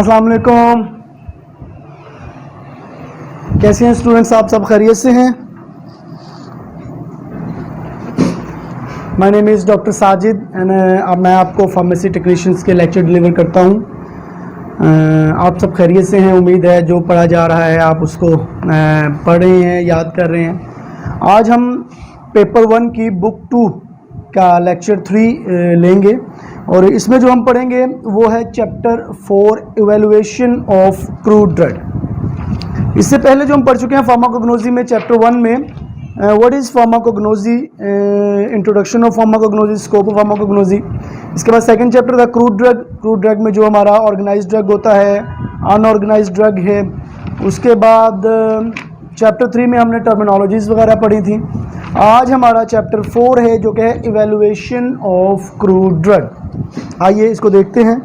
अस्सलाम वालेकुम। कैसे हैं स्टूडेंट्स, आप सब खैरियत से हैं? My name is doctor Sajid and मैं आपको फार्मेसी टेक्नीशियंस के लेक्चर डिलीवर करता हूं। आप सब खैरियत से हैं, उम्मीद है जो पढ़ा जा रहा है आप उसको पढ़ रहे हैं, याद कर रहे हैं। आज हम पेपर 1 की बुक 2 का लेक्चर 3 लेंगे और इसमें जो हम पढ़ेंगे वो है chapter 4 evaluation of crude drug. इससे पहले जो हम पढ़ चुके हैं फार्माकोग्नोसी में चैप्टर 1 में what is pharmacognosy, introduction of pharmacognosy, scope of pharmacognosy. इसके बाद सेकंड चैप्टर था क्रूड ड्रग। क्रूड ड्रग में जो हमारा ऑर्गेनाइज्ड ड्रग होता है, अनऑर्गेनाइज्ड ड्रग है। उसके बाद चैप्टर 3 में हमने टर्मिनोलॉजीज़ वगैरह पढ़ी थी। आज हमारा चैप्टर 4 है जो कि है इवैल्यूएशन ऑफ क्रूड ड्रग। आइए इसको देखते हैं।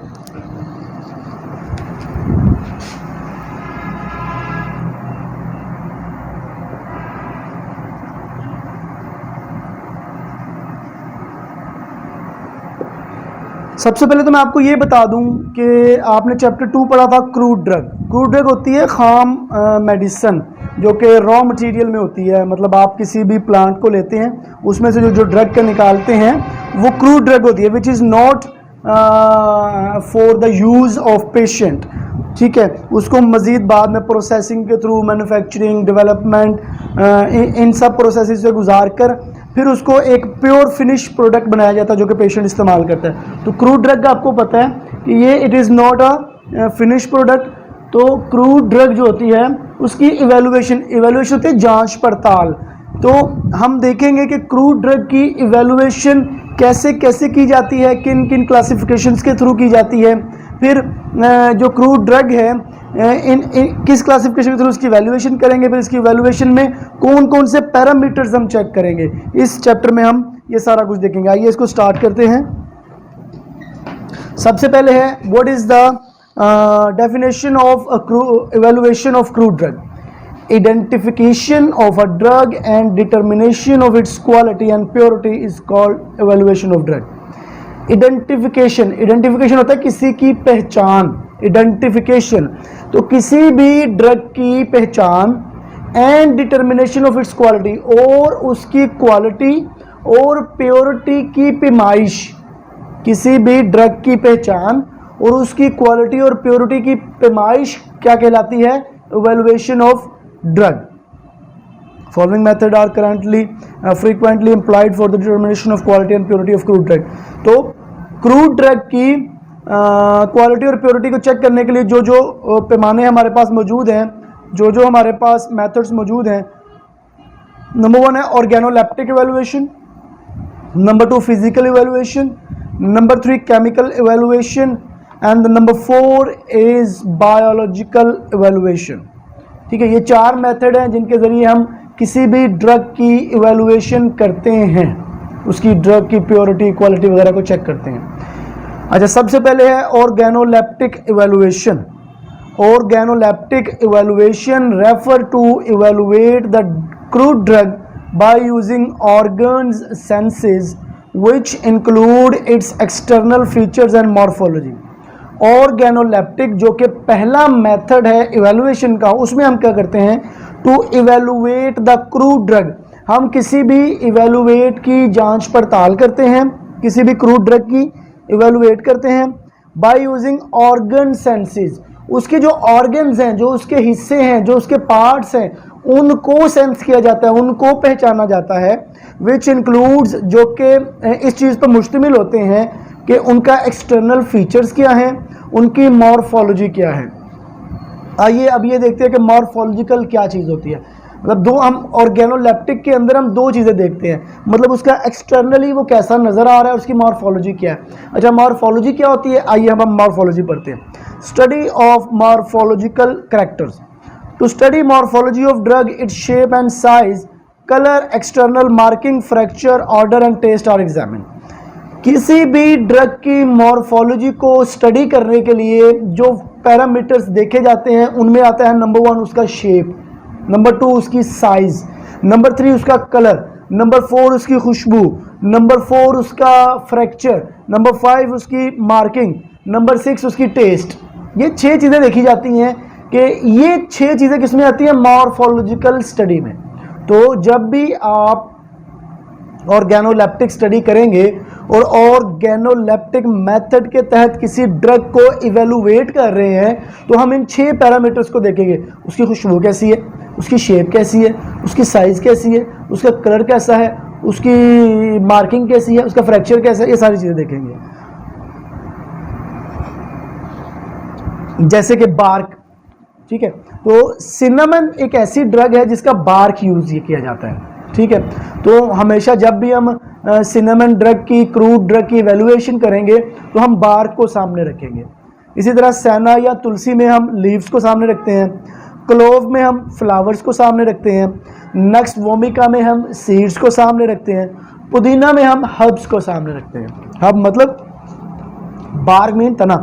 सबसे पहले तो मैं आपको ये बता दूं कि आपने चैप्टर 2 पढ़ा था क्रूड ड्रग। क्रूड ड्रग होती है खाम मेडिसिन जो कि रॉ मटेरियल में होती है, मतलब आप किसी भी प्लांट को लेते हैं उसमें से जो ड्रग का निकालते हैं वो क्रूड ड्रग होती है, which is not for the use of patient. ठीक है, उसको मज़ीद बाद में प्रोसेसिंग के थ्रू, मैन्युफैक्चरिंग, डेवलपमेंट, इन सब प्रोसेस से गुजार कर फिर उसको एक प्योर फिनिश प्रोडक्ट बनाया जाता है जो कि पेशेंट इस्तेमाल करता है। तो क्रूड ड्रग का आपको पता है कि ये it is not a finish product. तो क्रूड ड्रग जो होती है उसकी इवैल्यूएशन होती है जांच पड़ताल। तो हम देखेंगे कि क्रूड ड्रग की इवैल्यूएशन कैसे कैसे की जाती है, किन किन क्लासिफिकेशंस के थ्रू की जाती है। फिर जो क्रूड ड्रग है इन किस क्लासिफिकेशन के थ्रू उसकी वैल्यूएशन करेंगे, फिर इसकी वैल्यूएशन में कौन कौन से पैरामीटर्स हम चेक करेंगे। इस चैप्टर में हम ये सारा कुछ देखेंगे। आइए इसको स्टार्ट करते हैं। सबसे पहले है what is the definition of evaluation of crude drug. Identification of a drug and determination of its quality and purity is called evaluation of drug. Identification होता है किसी की पहचान, identification। तो किसी भी ड्रग की पहचान and determination of its quality, और उसकी क्वालिटी और प्योरिटी की पैमाइश। किसी भी ड्रग की पहचान और उसकी क्वालिटी और प्योरिटी की पैमाइश क्या कहलाती है? evaluation of drug. Following method are currently frequently employed for the determination of quality and purity of crude drug. तो क्रूड ड्रग की क्वालिटी और प्योरिटी को चेक करने के लिए जो जो पैमाने हमारे पास मौजूद हैं, जो जो हमारे पास मेथड्स मौजूद हैं, नंबर 1 है organoleptic evaluation, number 2 physical evaluation, number 3 chemical evaluation and number 4 is biological evaluation. ठीक है, ये 4 मेथड हैं जिनके ज़रिए हम किसी भी ड्रग की इवैल्यूएशन करते हैं, उसकी ड्रग की प्योरिटी, क्वालिटी वगैरह को चेक करते हैं। अच्छा, सबसे पहले है organoleptic evaluation. Organoleptic evaluation refer to evaluate the crude drug by using organs senses which include its external features and morphology. Organoleptic जो कि पहला मेथड है इवैल्यूएशन का, उसमें हम क्या करते हैं? To evaluate the crude drug. हम किसी भी इवैल्यूएट की जांच पड़ताल करते हैं, किसी भी क्रूड ड्रग की इवैल्यूएट करते हैं बाय यूजिंग ऑर्गन सेंसेस। उसके जो ऑर्गन्स हैं, जो उसके हिस्से हैं, जो उसके पार्ट्स हैं, उनको सेंस किया जाता है, उनको पहचाना जाता है। विच इंक्लूड्स, जो कि इस चीज़ पर मुश्तमिल होते हैं कि उनका एक्सटर्नल फीचर्स क्या हैं, उनकी मॉर्फोलॉजी क्या है। आइए अब ये देखते हैं कि मॉर्फोलॉजिकल क्या चीज़ होती है। मतलब दो हम ऑर्गेनोलेप्टिक के अंदर हम 2 चीज़ें देखते हैं, मतलब उसका एक्सटर्नली वो कैसा नज़र आ रहा है, उसकी मॉर्फोलॉजी क्या है। अच्छा, मॉर्फोलॉजी क्या होती है? आइए हम मॉर्फोलॉजी पढ़ते हैं। Study of morphological characters. To study morphology of drug, its shape and size, colour, external marking, fracture, odour and taste are examine. किसी भी ड्रग की मॉर्फोलॉजी को स्टडी करने के लिए जो पैरामीटर्स देखे जाते हैं उनमें आता है नंबर 1 उसका शेप, नंबर 2 उसकी साइज, नंबर 3 उसका कलर, नंबर 4 उसकी खुशबू, नंबर 4 उसका फ्रैक्चर, नंबर 5 उसकी मार्किंग, नंबर 6 उसकी टेस्ट। ये 6 चीज़ें देखी जाती हैं कि ये 6 चीज़ें किस में आती हैं, मॉर्फोलॉजिकल स्टडी में। तो जब भी आप ऑर्गेनोलेप्टिक स्टडी करेंगे और ऑर्गेनोलेप्टिक मेथड के तहत किसी ड्रग को इवेलुएट कर रहे हैं तो हम इन 6 पैरामीटर्स को देखेंगे। उसकी खुशबू कैसी है, उसकी शेप कैसी है, उसकी साइज़ कैसी है, उसका कलर कैसा है, उसकी मार्किंग कैसी है, उसका फ्रैक्चर कैसा है, ये सारी चीज़ें देखेंगे। जैसे कि बार्क, ठीक है, तो सिनेमन एक ऐसी ड्रग है जिसका बार्क यूज़ किया जाता है, ठीक है। तो हमेशा जब भी हम सिनेमन ड्रग की, क्रूड ड्रग की इवेल्युएशन करेंगे तो हम बार्क को सामने रखेंगे। इसी तरह सेना या तुलसी में हम लीव्स को सामने रखते हैं, क्लोव में हम फ्लावर्स को सामने रखते हैं, नेक्स्ट वोमिका में हम सीड्स को सामने रखते हैं, पुदीना में हम हर्ब्स को सामने रखते हैं। हर्ब मतलब बार्क मीन तना,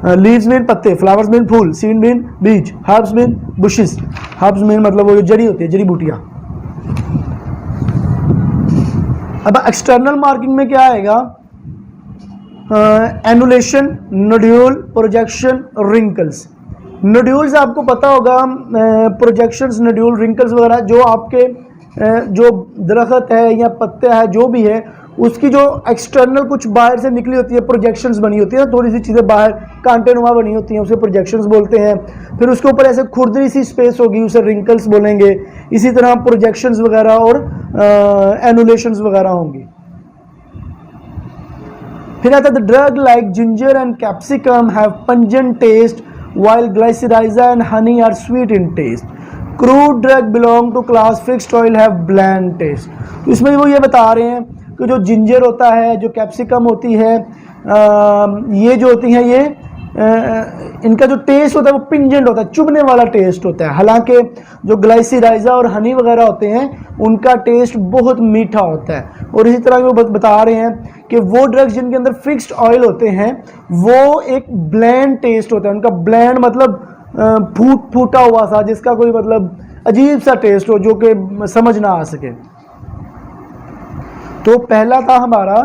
लीव्स मीन पत्ते, फ्लावर्स मीन फूल, सीड मीन बीज, herbs mean bushes. Herbs mean मतलब वो जो जड़ी होती है, जड़ी बूटियाँ। अब एक्सटर्नल मार्किंग में क्या आएगा, emulation, nodule, projection, wrinkles. Nodules आपको पता होगा, प्रोजेक्शंस, नोड्यूल, रिंकल्स वगैरह जो आपके जो दरख्त है या पत्ते है जो भी है उसकी जो एक्सटर्नल कुछ बाहर से निकली होती है, प्रोजेक्शंस बनी होती है, थोड़ी सी चीज़ें बाहर कांटेनुमा बनी होती हैं, उसे प्रोजेक्शंस बोलते हैं। फिर उसके ऊपर ऐसे खुरदरी सी स्पेस होगी, उसे रिंकल्स बोलेंगे। इसी तरह प्रोजेक्शंस वगैरह और एनुलेशंस वगैरह होंगी। फिर आता है the drug like ginger and capsicum have pungent taste while glycyrrhiza and honey are sweet in taste. Crude drug belong to class fixed oil have bland taste. तो इसमें वो ये बता रहे हैं कि जो जिंजर होता है, जो कैप्सिकम होती है, ये जो होती हैं ये इनका जो टेस्ट होता है वो पिंजेंट होता है, चुभने वाला टेस्ट होता है। हालांकि जो ग्लाइसिराइजा और हनी वगैरह होते हैं उनका टेस्ट बहुत मीठा होता है। और इसी तरह वो बता रहे हैं कि वो ड्रग्स जिनके अंदर फिक्स्ड ऑयल होते हैं वो एक ब्लैंड टेस्ट होता है उनका। ब्लैंड मतलब फूटा हुआ सा, जिसका कोई मतलब अजीब सा टेस्ट हो जो कि समझ ना आ सके। तो पहला था हमारा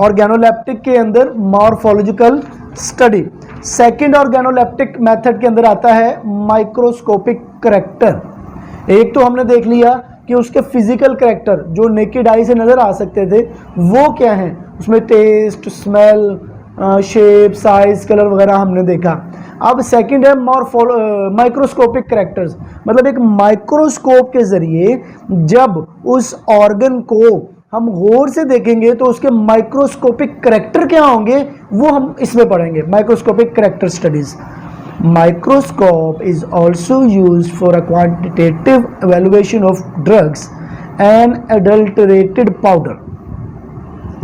ऑर्गेनोलेप्टिक के अंदर morphological study. Second organoleptic method के अंदर आता है माइक्रोस्कोपिक करैक्टर। एक तो हमने देख लिया कि उसके फिजिकल करैक्टर जो नेकेड आई से नज़र आ सकते थे वो क्या हैं, उसमें taste, smell, shape, size, colour वगैरह हमने देखा। अब सेकंड है माइक्रोस्कोपिक करैक्टर्स, मतलब एक माइक्रोस्कोप के ज़रिए जब उस ऑर्गन को हम गौर से देखेंगे तो उसके माइक्रोस्कोपिक करैक्टर क्या होंगे वो हम इसमें पढ़ेंगे, microscopic character studies. Microscope is also used for a quantitative evaluation of drugs and adulterated powder.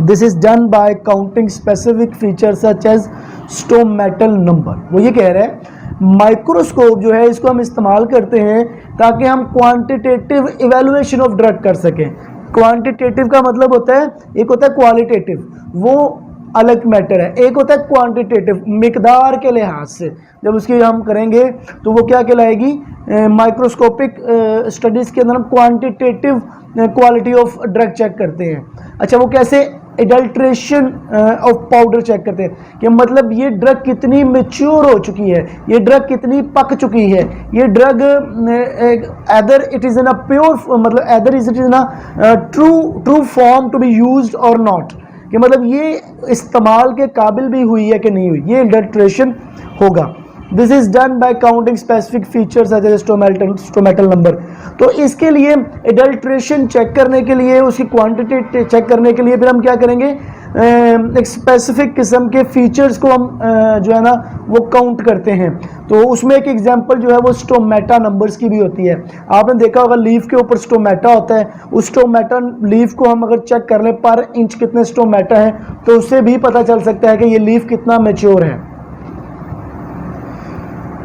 This is done by counting specific features such as stomatal number. वो ये कह रहे हैं माइक्रोस्कोप जो है इसको हम इस्तेमाल करते हैं ताकि हम क्वांटिटेटिव इवेलुएशन ऑफ ड्रग कर सकें। क्वांटिटेटिव का मतलब होता है, एक होता है क्वालिटेटिव, वो अलग मैटर है, एक होता है क्वांटिटेटिव, मिकदार के लिहाज से जब उसकी हम करेंगे तो वो क्या कहलाएगी, माइक्रोस्कोपिक स्टडीज़ के अंदर हम quantitative quality of drug check करते हैं। अच्छा, वो कैसे, एडल्ट्रेशन ऑफ पाउडर चेक करते हैं कि मतलब ये ड्रग कितनी मैच्योर हो चुकी है, ये ड्रग कितनी पक चुकी है, ये drug either it is in a pure मतलब either is it is in a true form to be used और नॉट, कि मतलब ये इस्तेमाल के काबिल भी हुई है कि नहीं हुई, ये एडल्ट्रेशन होगा। This is done by counting specific features such as stomatal number. तो इसके लिए एडल्ट्रेशन चेक करने के लिए, उसकी क्वांटिटी चेक करने के लिए फिर हम क्या करेंगे, एक स्पेसिफिक किस्म के फीचर्स को हम जो है ना वो काउंट करते हैं। तो उसमें एक एग्जांपल जो है वो स्टोमेटा नंबर्स की भी होती है। आपने देखा होगा लीफ के ऊपर स्टोमेटा होता है, उस स्टोमेटा लीफ को हम अगर चेक कर लें पर इंच कितने स्टोमेटा हैं तो उससे भी पता चल सकता है कि ये लीफ कितना मैच्योर है।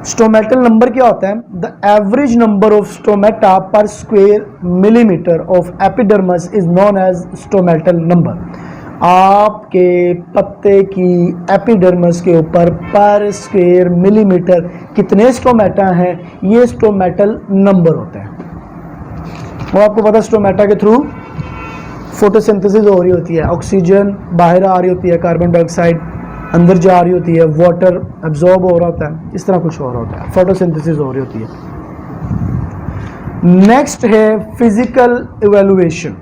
स्टोमेटल नंबर क्या होता है, the average number of stomata per square millimeter of epidermis is known as stomatal number. आपके पत्ते की एपिडर्मस के ऊपर पर स्क्वायर मिलीमीटर कितने स्टोमेटा हैं, ये स्टोमेटल नंबर होता है। वो आपको पता है स्टोमेटा के थ्रू फोटोसिंथेसिस हो रही होती है, ऑक्सीजन बाहर आ रही होती है, कार्बन डाइऑक्साइड, अंदर जा रही होती है, वाटर एब्जॉर्ब हो रहा होता है, इस तरह कुछ हो रहा होता है, फोटोसिंथेसिस हो रही होती है। नेक्स्ट है physical evaluation.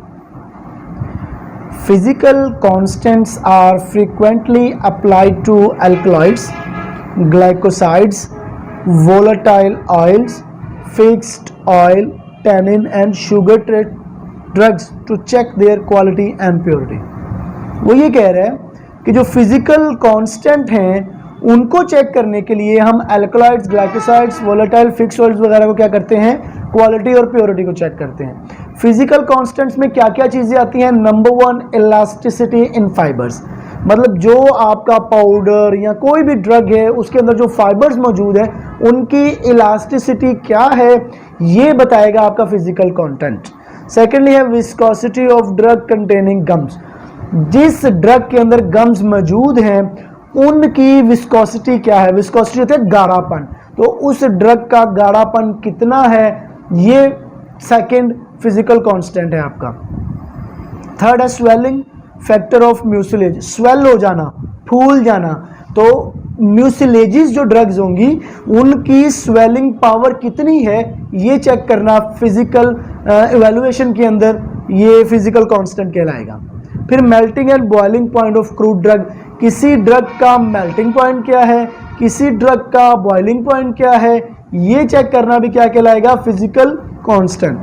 Physical constants are frequently applied to alkaloids, glycosides, volatile oils, fixed oil, tannin and sugar drugs to check their quality and purity। वो ये कह रहा है कि जो फिजिकल कांस्टेंट हैं उनको चेक करने के लिए हम alkaloids, glycosides, volatile, fixed oils वगैरह को क्या करते हैं, क्वालिटी और प्योरिटी को चेक करते हैं। फिजिकल कांस्टेंट्स में क्या क्या चीज़ें आती हैं? नंबर 1 इलास्टिसिटी इन फाइबर्स, मतलब जो आपका पाउडर या कोई भी ड्रग है उसके अंदर जो फाइबर्स मौजूद है उनकी इलास्टिसिटी क्या है, ये बताएगा आपका फिजिकल कंटेंट। सेकेंडली है viscosity of drug containing gums, जिस ड्रग के अंदर गम्स मौजूद हैं उनकी विस्कोसिटी क्या है। विस्कोसिटी होता है गाढ़ापन, तो उस ड्रग का गाढ़ापन कितना है, ये सेकेंड फिजिकल कांस्टेंट है आपका। थर्ड है swelling factor of mucilage, swell हो जाना, फूल जाना, तो म्यूसिलेजिस जो ड्रग्स होंगी उनकी स्वेलिंग पावर कितनी है, ये चेक करना फिजिकल इवैल्यूएशन के अंदर ये फिजिकल कांस्टेंट कहलाएगा। फिर melting and boiling point of crude drug, किसी ड्रग का मेल्टिंग पॉइंट क्या है, किसी ड्रग का बॉइलिंग पॉइंट क्या है, ये चेक करना भी क्या कहलाएगा, फिजिकल कांस्टेंट।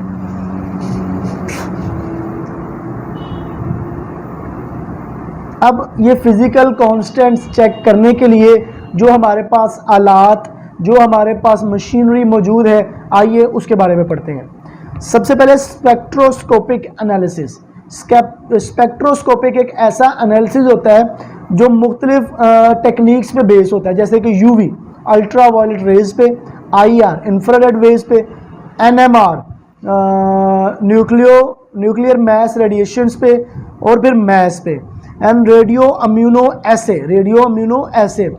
अब ये फिजिकल कांस्टेंट्स चेक करने के लिए जो हमारे पास आलात, जो हमारे पास मशीनरी मौजूद है, आइए उसके बारे में पढ़ते हैं। सबसे पहले स्पेक्ट्रोस्कोपिक एनालिसिस। स्पेक्ट्रोस्कोपिक एक ऐसा एनालिसिस होता है जो मुख्तलिफ टेक्निक्स पे बेस होता है, जैसे कि यूवी अल्ट्रा वायलेट रेज पे, आईआर इंफ्रारेड वेव्स पे, एनएमआर न्यूक्लियर मैस रेडिएशंस पे और फिर मैस पे, and radio immuno assay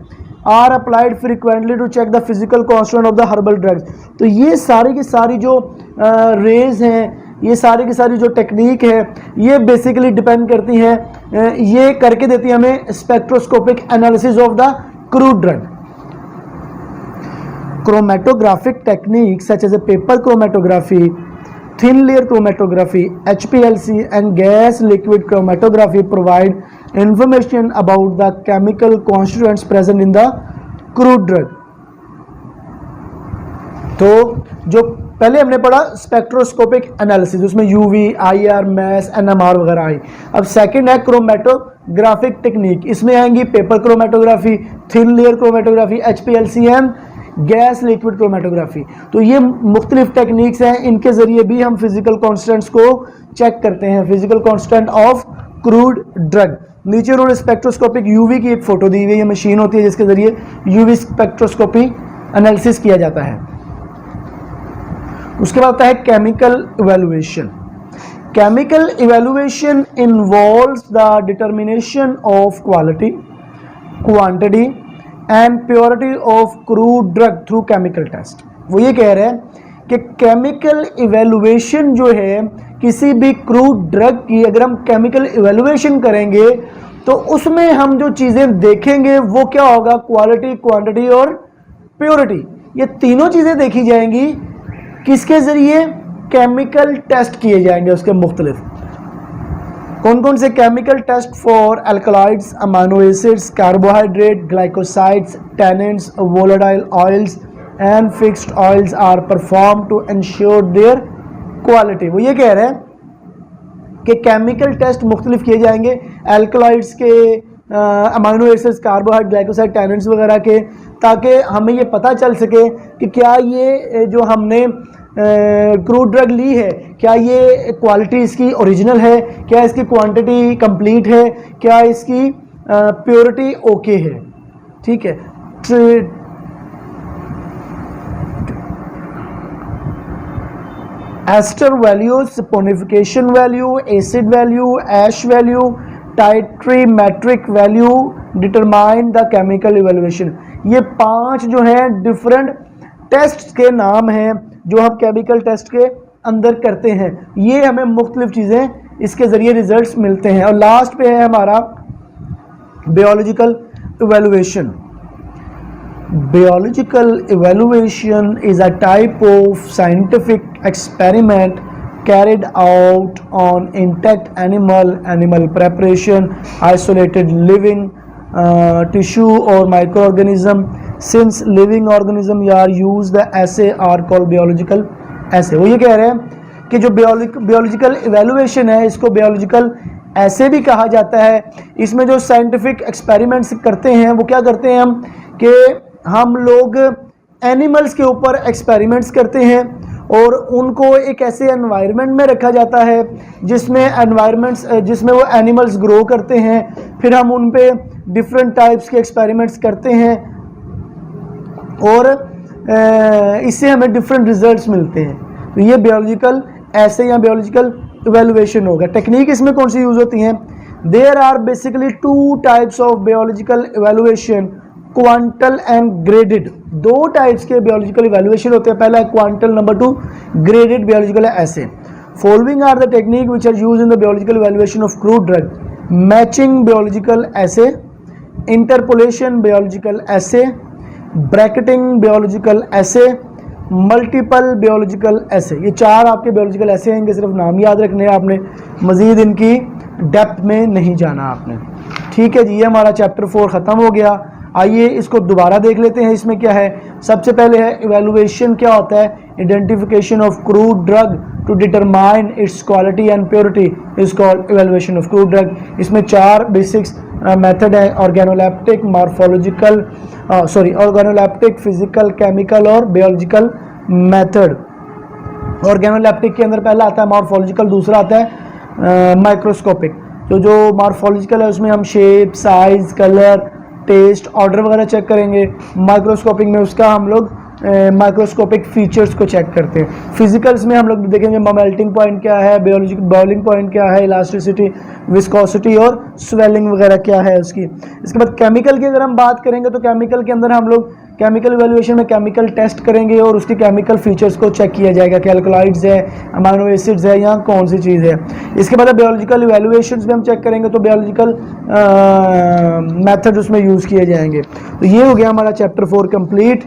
are applied frequently to check the physical constant of the herbal drugs. तो ये सारी की सारी जो रेज हैं, ये सारी की सारी जो टेक्निक है, ये बेसिकली डिपेंड करती हैं, ये करके देती है हमें spectroscopic analysis of the crude drug. Chromatographic techniques such as a paper chromatography, thin layer chromatography, HPLC and gas liquid chromatography provide information about the chemical constituents present in the crude drug। तो जो पहले हमने पढ़ा spectroscopic analysis, उसमें UV, IR, mess, NMR वगैरह आई। अब second है chromatographic technique, इसमें आएंगी paper chromatography, thin layer chromatography, HPLC and gas liquid chromatography. तो ये मुख्तलिफ टेक्निक्स हैं, इनके ज़रिए भी हम फिजिकल कॉन्स्टेंट्स को चेक करते हैं, physical constant of crude drug. नीचे उन्होंने स्पेक्ट्रोस्कोपिक यूवी की एक फ़ोटो दी हुई है, मशीन होती है जिसके ज़रिए यूवी स्पेक्ट्रोस्कोपी एनालिसिस किया जाता है। उसके बाद आता है chemical evaluation. Chemical evaluation involves the determination of quality, quantity and purity of crude drug through chemical test. वो ये कह रहे हैं कि केमिकल इवैल्यूएशन जो है किसी भी क्रूड ड्रग की, अगर हम केमिकल इवैल्यूएशन करेंगे तो उसमें हम जो चीज़ें देखेंगे वो क्या होगा, क्वालिटी, क्वांटिटी और प्योरिटी, ये तीनों चीज़ें देखी जाएंगी। किसके ज़रिए? केमिकल टेस्ट किए जाएंगे उसके मुख्तलिफ। कौन कौन से chemical test? For alkaloids, amino acids, carbohydrate, glycosides, tannins, volatile oils and fixed oils are perform to ensure their quality. वो ये कह रहे हैं कि केमिकल टेस्ट मुख्तलिफ किए जाएंगे एल्कलॉइड्स के, amino acids, carbohydrate, glycoside, tannins वगैरह के, ताकि हमें ये पता चल सके कि क्या ये जो हमने क्रूड ड्रग ली है, क्या ये क्वालिटी इसकी ओरिजिनल है, क्या इसकी क्वांटिटी कंप्लीट है, क्या इसकी प्योरिटी ओके है। ठीक है। Ester value, saponification value, acid value, ash value, titrimetric value determine the chemical evaluation. ये 5 जो है डिफरेंट टेस्ट के नाम हैं जो हम केमिकल टेस्ट के अंदर करते हैं। ये हमें मुख्तलिफ चीज़ें इसके ज़रिए रिजल्ट्स मिलते हैं। और लास्ट पे है हमारा biological evaluation. Biological evaluation is a type of scientific experiment carried out on intact animal preparation, isolated living tissue or microorganism. Since living organism are used, the assay are called biological assay. वो ये कह रहे हैं कि जो biological evaluation है इसको biological ऐसे भी कहा जाता है. इसमें जो साइंटिफिक एक्सपेरिमेंट्स करते हैं वो क्या करते हैं हम कि हम लोग एनिमल्स के ऊपर एक्सपेरिमेंट्स करते हैं और उनको एक ऐसे एनवायरनमेंट में रखा जाता है जिसमें वो एनिमल्स ग्रो करते हैं. फिर हम उन पे डिफरेंट टाइप्स के एक्सपेरिमेंट्स करते हैं और इससे हमें डिफरेंट रिजल्ट्स मिलते हैं. तो ये बायोलॉजिकल ऐसे या बायोलॉजिकल इवेल्युएशन होगा. टेक्निक इसमें कौन सी यूज़ होती हैं? There are basically 2 types of biological evaluation, quantal and graded. 2 types के बायोलॉजिकल इवेल्युएशन होते हैं. पहला है quantal, number 2 graded biological assay. Following are the technique which are used in the biological evaluation of crude drug: matching biological assay, interpolation biological assay, bracketing biological assay, multiple biological assay. ये 4 आपके biological ऐसे हैं. इनके सिर्फ नाम याद रखने हैं आपने, मज़ीद इनकी डेप्थ में नहीं जाना आपने. ठीक है जी, ये हमारा चैप्टर 4 ख़त्म हो गया. आइए इसको दोबारा देख लेते हैं. इसमें क्या है? सबसे पहले है इवेल्युएशन. क्या होता है? Identification of crude drug to determine its quality and purity is called evaluation of crude drug. इसमें 4 बेसिक्स मेथड है: organoleptic, morphological, organoleptic, physical, chemical और बायोलॉजिकल मेथड. ऑर्गेनोलैप्टिक के अंदर पहला आता है मॉर्फोलॉजिकल, दूसरा आता है माइक्रोस्कोपिक. तो जो मॉर्फोलॉजिकल है उसमें हम shape, size, colour, taste, odour वगैरह चेक करेंगे. माइक्रोस्कोपिक में उसका हम लोग माइक्रोस्कोपिक फीचर्स को चेक करते हैं. फिजिकल्स में हम लोग देखेंगे मेल्टिंग पॉइंट क्या है, बॉइलिंग पॉइंट क्या है, इलास्टिसिटी, विस्कोसिटी और स्वेलिंग वगैरह क्या है उसकी. इसके बाद केमिकल की अगर हम बात करेंगे तो केमिकल के अंदर हम लोग केमिकल इवैल्यूएशन में केमिकल टेस्ट करेंगे और उसके केमिकल फीचर्स को चेक किया जाएगा कि अल्कलॉइड्स है, अमाइनो एसिड्स है या कौन सी चीज़ है. इसके बाद बायोलॉजिकल इवैल्यूएशंस में हम चेक करेंगे तो बायोलॉजिकल मेथड उसमें यूज़ किए जाएंगे. तो ये हो गया हमारा चैप्टर 4 कंप्लीट.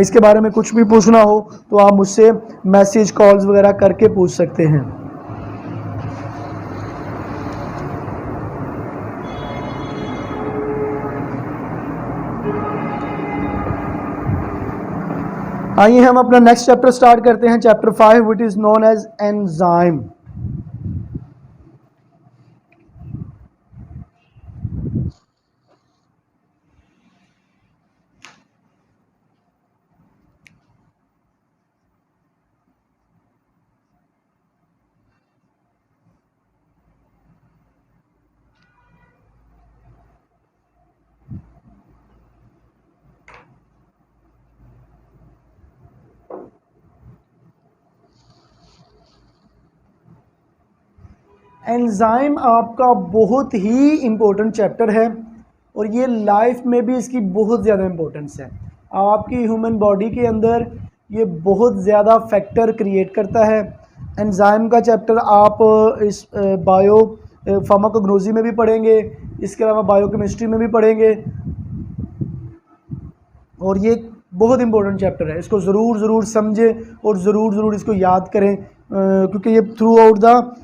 इसके बारे में कुछ भी पूछना हो तो आप मुझसे मैसेज, कॉल्स वगैरह करके पूछ सकते हैं. आइए हम अपना नेक्स्ट चैप्टर स्टार्ट करते हैं. Chapter 5 which is known as enzyme. Enzyme आपका बहुत ही इम्पोर्टेंट चैप्टर है और ये लाइफ में भी इसकी बहुत ज़्यादा इम्पोर्टेंस है. आपकी ह्यूमन बॉडी के अंदर ये बहुत ज़्यादा फैक्टर क्रिएट करता है. एंजाइम का चैप्टर आप इस बायो फार्माकोग्नोसी में भी पढ़ेंगे, इसके अलावा बायोकेमिस्ट्री में भी पढ़ेंगे और ये बहुत इम्पोर्टेंट चैप्टर है. इसको ज़रूर समझें और ज़रूर इसको याद करें क्योंकि ये थ्रू आउट द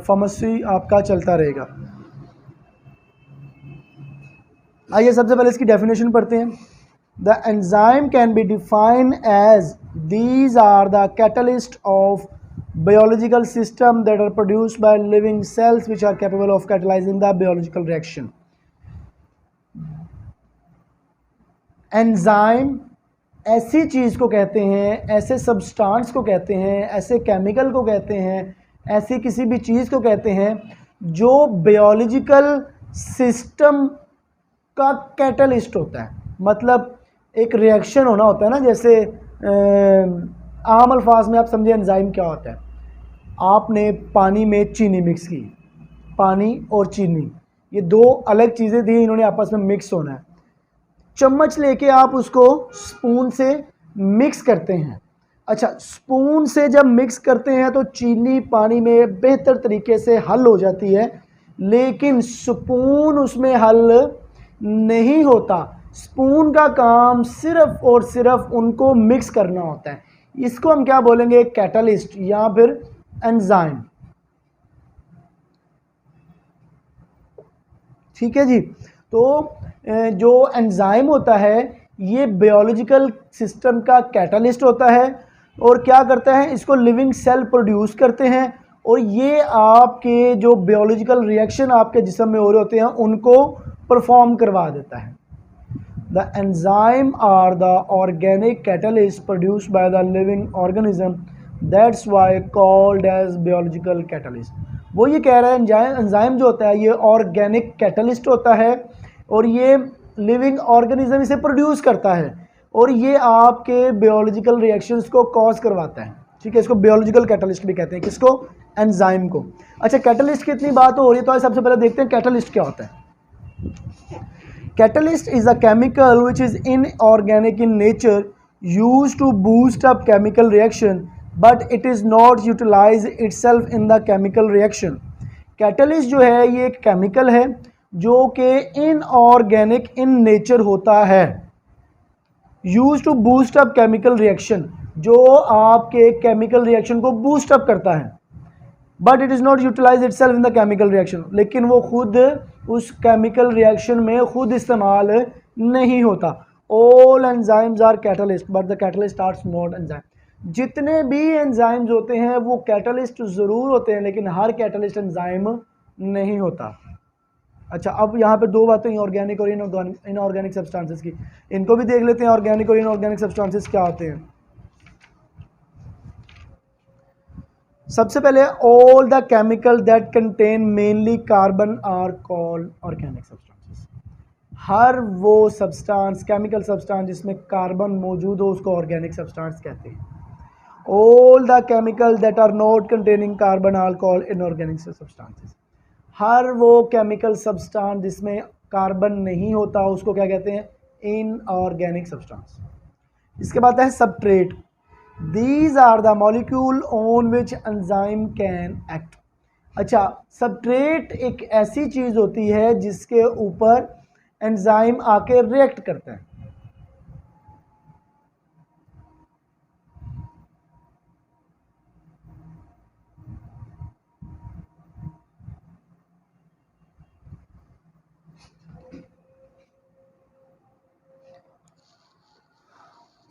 फार्मेसी आपका चलता रहेगा. आइए सबसे पहले इसकी डेफिनेशन पढ़ते हैं. The enzyme can be defined as these are the catalyst of biological system that are produced by living cells which are capable of catalyzing the biological reaction. Enzyme ऐसी चीज़ को कहते हैं, ऐसे सब्सटेंस को कहते हैं, ऐसे केमिकल को कहते हैं, ऐसी किसी भी चीज़ को कहते हैं जो बायोलॉजिकल सिस्टम का कैटलिस्ट होता है. मतलब एक रिएक्शन होना होता है ना, जैसे आम अल्फाज में आप समझे एंजाइम क्या होता है. आपने पानी में चीनी मिक्स की, पानी और चीनी ये 2 अलग चीज़ें थी, इन्होंने आपस में मिक्स होना है. चम्मच लेके आप उसको स्पून से मिक्स करते हैं. अच्छा, स्पून से जब मिक्स करते हैं तो चीनी पानी में बेहतर तरीके से हल हो जाती है, लेकिन स्पून उसमें हल नहीं होता। स्पून का काम सिर्फ और सिर्फ उनको मिक्स करना होता है। इसको हम क्या बोलेंगे, कैटलिस्ट या फिर एंजाइम। ठीक है जी। तो जो एंजाइम होता है ये बायोलॉजिकल सिस्टम का कैटलिस्ट होता है और क्या करता है, इसको लिविंग सेल प्रोड्यूस करते हैं और ये आपके जो बायोलॉजिकल रिएक्शन आपके जिस्म में हो रहे होते हैं उनको परफॉर्म करवा देता है। The enzyme are the organic catalyst produced by the living organism. That's why called as biological catalyst. वो ये कह रहा है एंजाइम जो होता है ये ऑर्गेनिक कैटलिस्ट होता है और ये लिविंग ऑर्गेनिज्म इसे प्रोड्यूस करता है और ये आपके बायोलॉजिकल रिएक्शंस को कॉज करवाता है। ठीक है, इसको बायोलॉजिकल कैटलिस्ट भी कहते हैं। किसको, एंजाइम को। अच्छा, कैटलिस्ट की इतनी बात हो रही है तो सबसे पहले देखते हैं कैटलिस्ट क्या होता है। Catalyst is a chemical which is inorganic in nature, used to boost up chemical reaction, but it is not utilize itself in the chemical reaction. Catalyst जो है ये एक केमिकल है जो कि इनऑर्गेनिक इन नेचर होता है, use to boost up chemical reaction, जो आपके केमिकल रिएक्शन को बूस्ट अप करता है, but it is not utilize itself in the chemical reaction, लेकिन वो खुद उस केमिकल रिएक्शन में खुद इस्तेमाल नहीं होता। All enzymes are catalyst but the catalyst are not enzyme. जितने भी एंजाइम्स होते हैं वो कैटलिस्ट ज़रूर होते हैं लेकिन हर कैटलिस्ट एंजाइम नहीं होता। अच्छा, अब यहाँ पे दो बातें ऑर्गेनिक और इनऑर्गेनिक सब्सटेंसेस की, इनको भी देख लेते हैं। ऑर्गेनिक और इनऑर्गेनिक सब्सटेंसेस क्या होते हैं। सबसे पहले all the chemical that contain mainly carbon are called organic substances. हर वो सब्सटेंस, केमिकल सब्सटेंस जिसमें कार्बन मौजूद हो उसको ऑर्गेनिक सब्सटेंस कहते हैं। All the chemical that are not containing carbon are called inorganic substances. हर वो केमिकल सब्सटेंस जिसमें कार्बन नहीं होता उसको क्या कहते हैं, इनऑर्गेनिक सब्सटेंस। इसके बाद है substrate. These are the molecule on which enzyme can act. अच्छा, सबस्ट्रेट एक ऐसी चीज़ होती है जिसके ऊपर एंजाइम आके रिएक्ट करता है।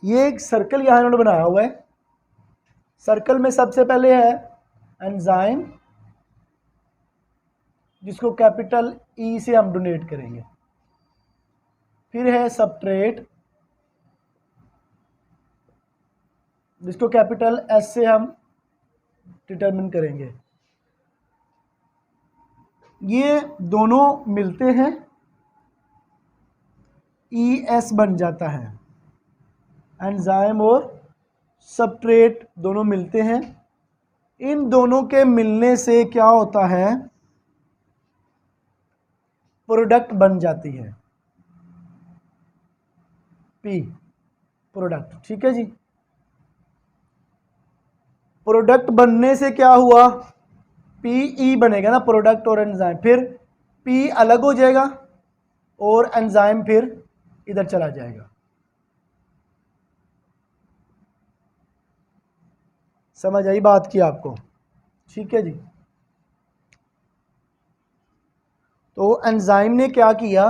ये एक सर्कल यहां इन्होंने बनाया हुआ है। सर्कल में सबसे पहले है एंजाइम जिसको कैपिटल ई से हम डोनेट करेंगे, फिर है सबस्ट्रेट जिसको कैपिटल एस से हम डिटरमिन करेंगे। ये दोनों मिलते हैं, ई एस बन जाता है। एंजाइम और सबस्ट्रेट दोनों मिलते हैं, इन दोनों के मिलने से क्या होता है, प्रोडक्ट बन जाती है, पी प्रोडक्ट। ठीक है जी, प्रोडक्ट बनने से क्या हुआ, पीई बनेगा ना, प्रोडक्ट और एंजाइम। फिर पी अलग हो जाएगा और एंजाइम फिर इधर चला जाएगा। समझ आई बात की आपको। ठीक है जी, तो एंजाइम ने क्या किया,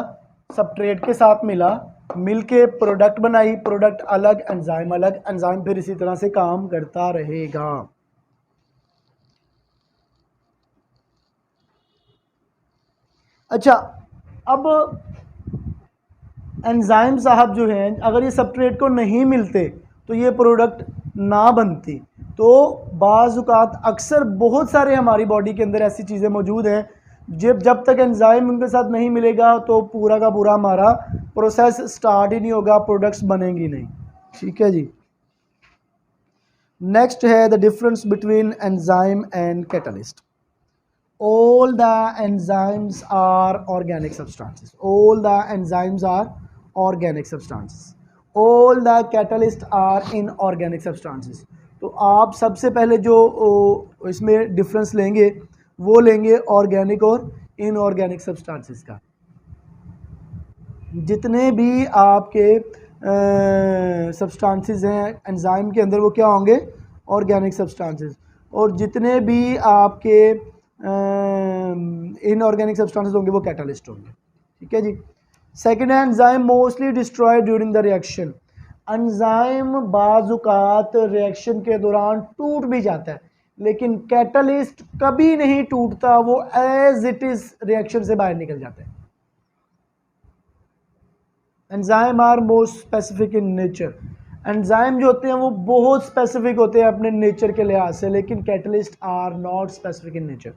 सबस्ट्रेट के साथ मिला, मिलके प्रोडक्ट बनाई, प्रोडक्ट अलग एंजाइम अलग, एंजाइम फिर इसी तरह से काम करता रहेगा। अच्छा, अब एंजाइम साहब जो हैं अगर ये सबस्ट्रेट को नहीं मिलते तो ये प्रोडक्ट ना बनती। तो बाज़-औक़ात अक्सर बहुत सारे हमारी बॉडी के अंदर ऐसी चीज़ें मौजूद हैं जब तक एंजाइम उनके साथ नहीं मिलेगा तो पूरा का पूरा हमारा प्रोसेस स्टार्ट ही नहीं होगा, प्रोडक्ट्स बनेंगी नहीं। ठीक है जी, नेक्स्ट है the difference between enzyme and catalyst. all the enzymes are organic substances, all the enzymes are organic substances, all the catalysts are inorganic substances। तो आप सबसे पहले जो इसमें डिफरेंस लेंगे वो लेंगे ऑर्गेनिक और इनऑर्गेनिक सब्सटेंसेस का। जितने भी आपके सब्सटेंसेस हैं एंजाइम के अंदर वो क्या होंगे, ऑर्गेनिक सब्सटेंसेस, और जितने भी आपके इनऑर्गेनिक सब्सटेंसेस होंगे वो कैटालिस्ट होंगे। ठीक है जी। सेकेंड है enzyme mostly destroy during the reaction. Enzyme बाजुकात रिएक्शन के दौरान टूट भी जाता है, लेकिन कैटलिस्ट कभी नहीं टूटता, वो एज इट इज रिएक्शन से बाहर निकल जाता है। Enzyme are most specific in nature. Enzyme जो होते हैं वो बहुत स्पेसिफिक होते हैं अपने नेचर के लिहाज से, लेकिन catalyst are not specific in nature.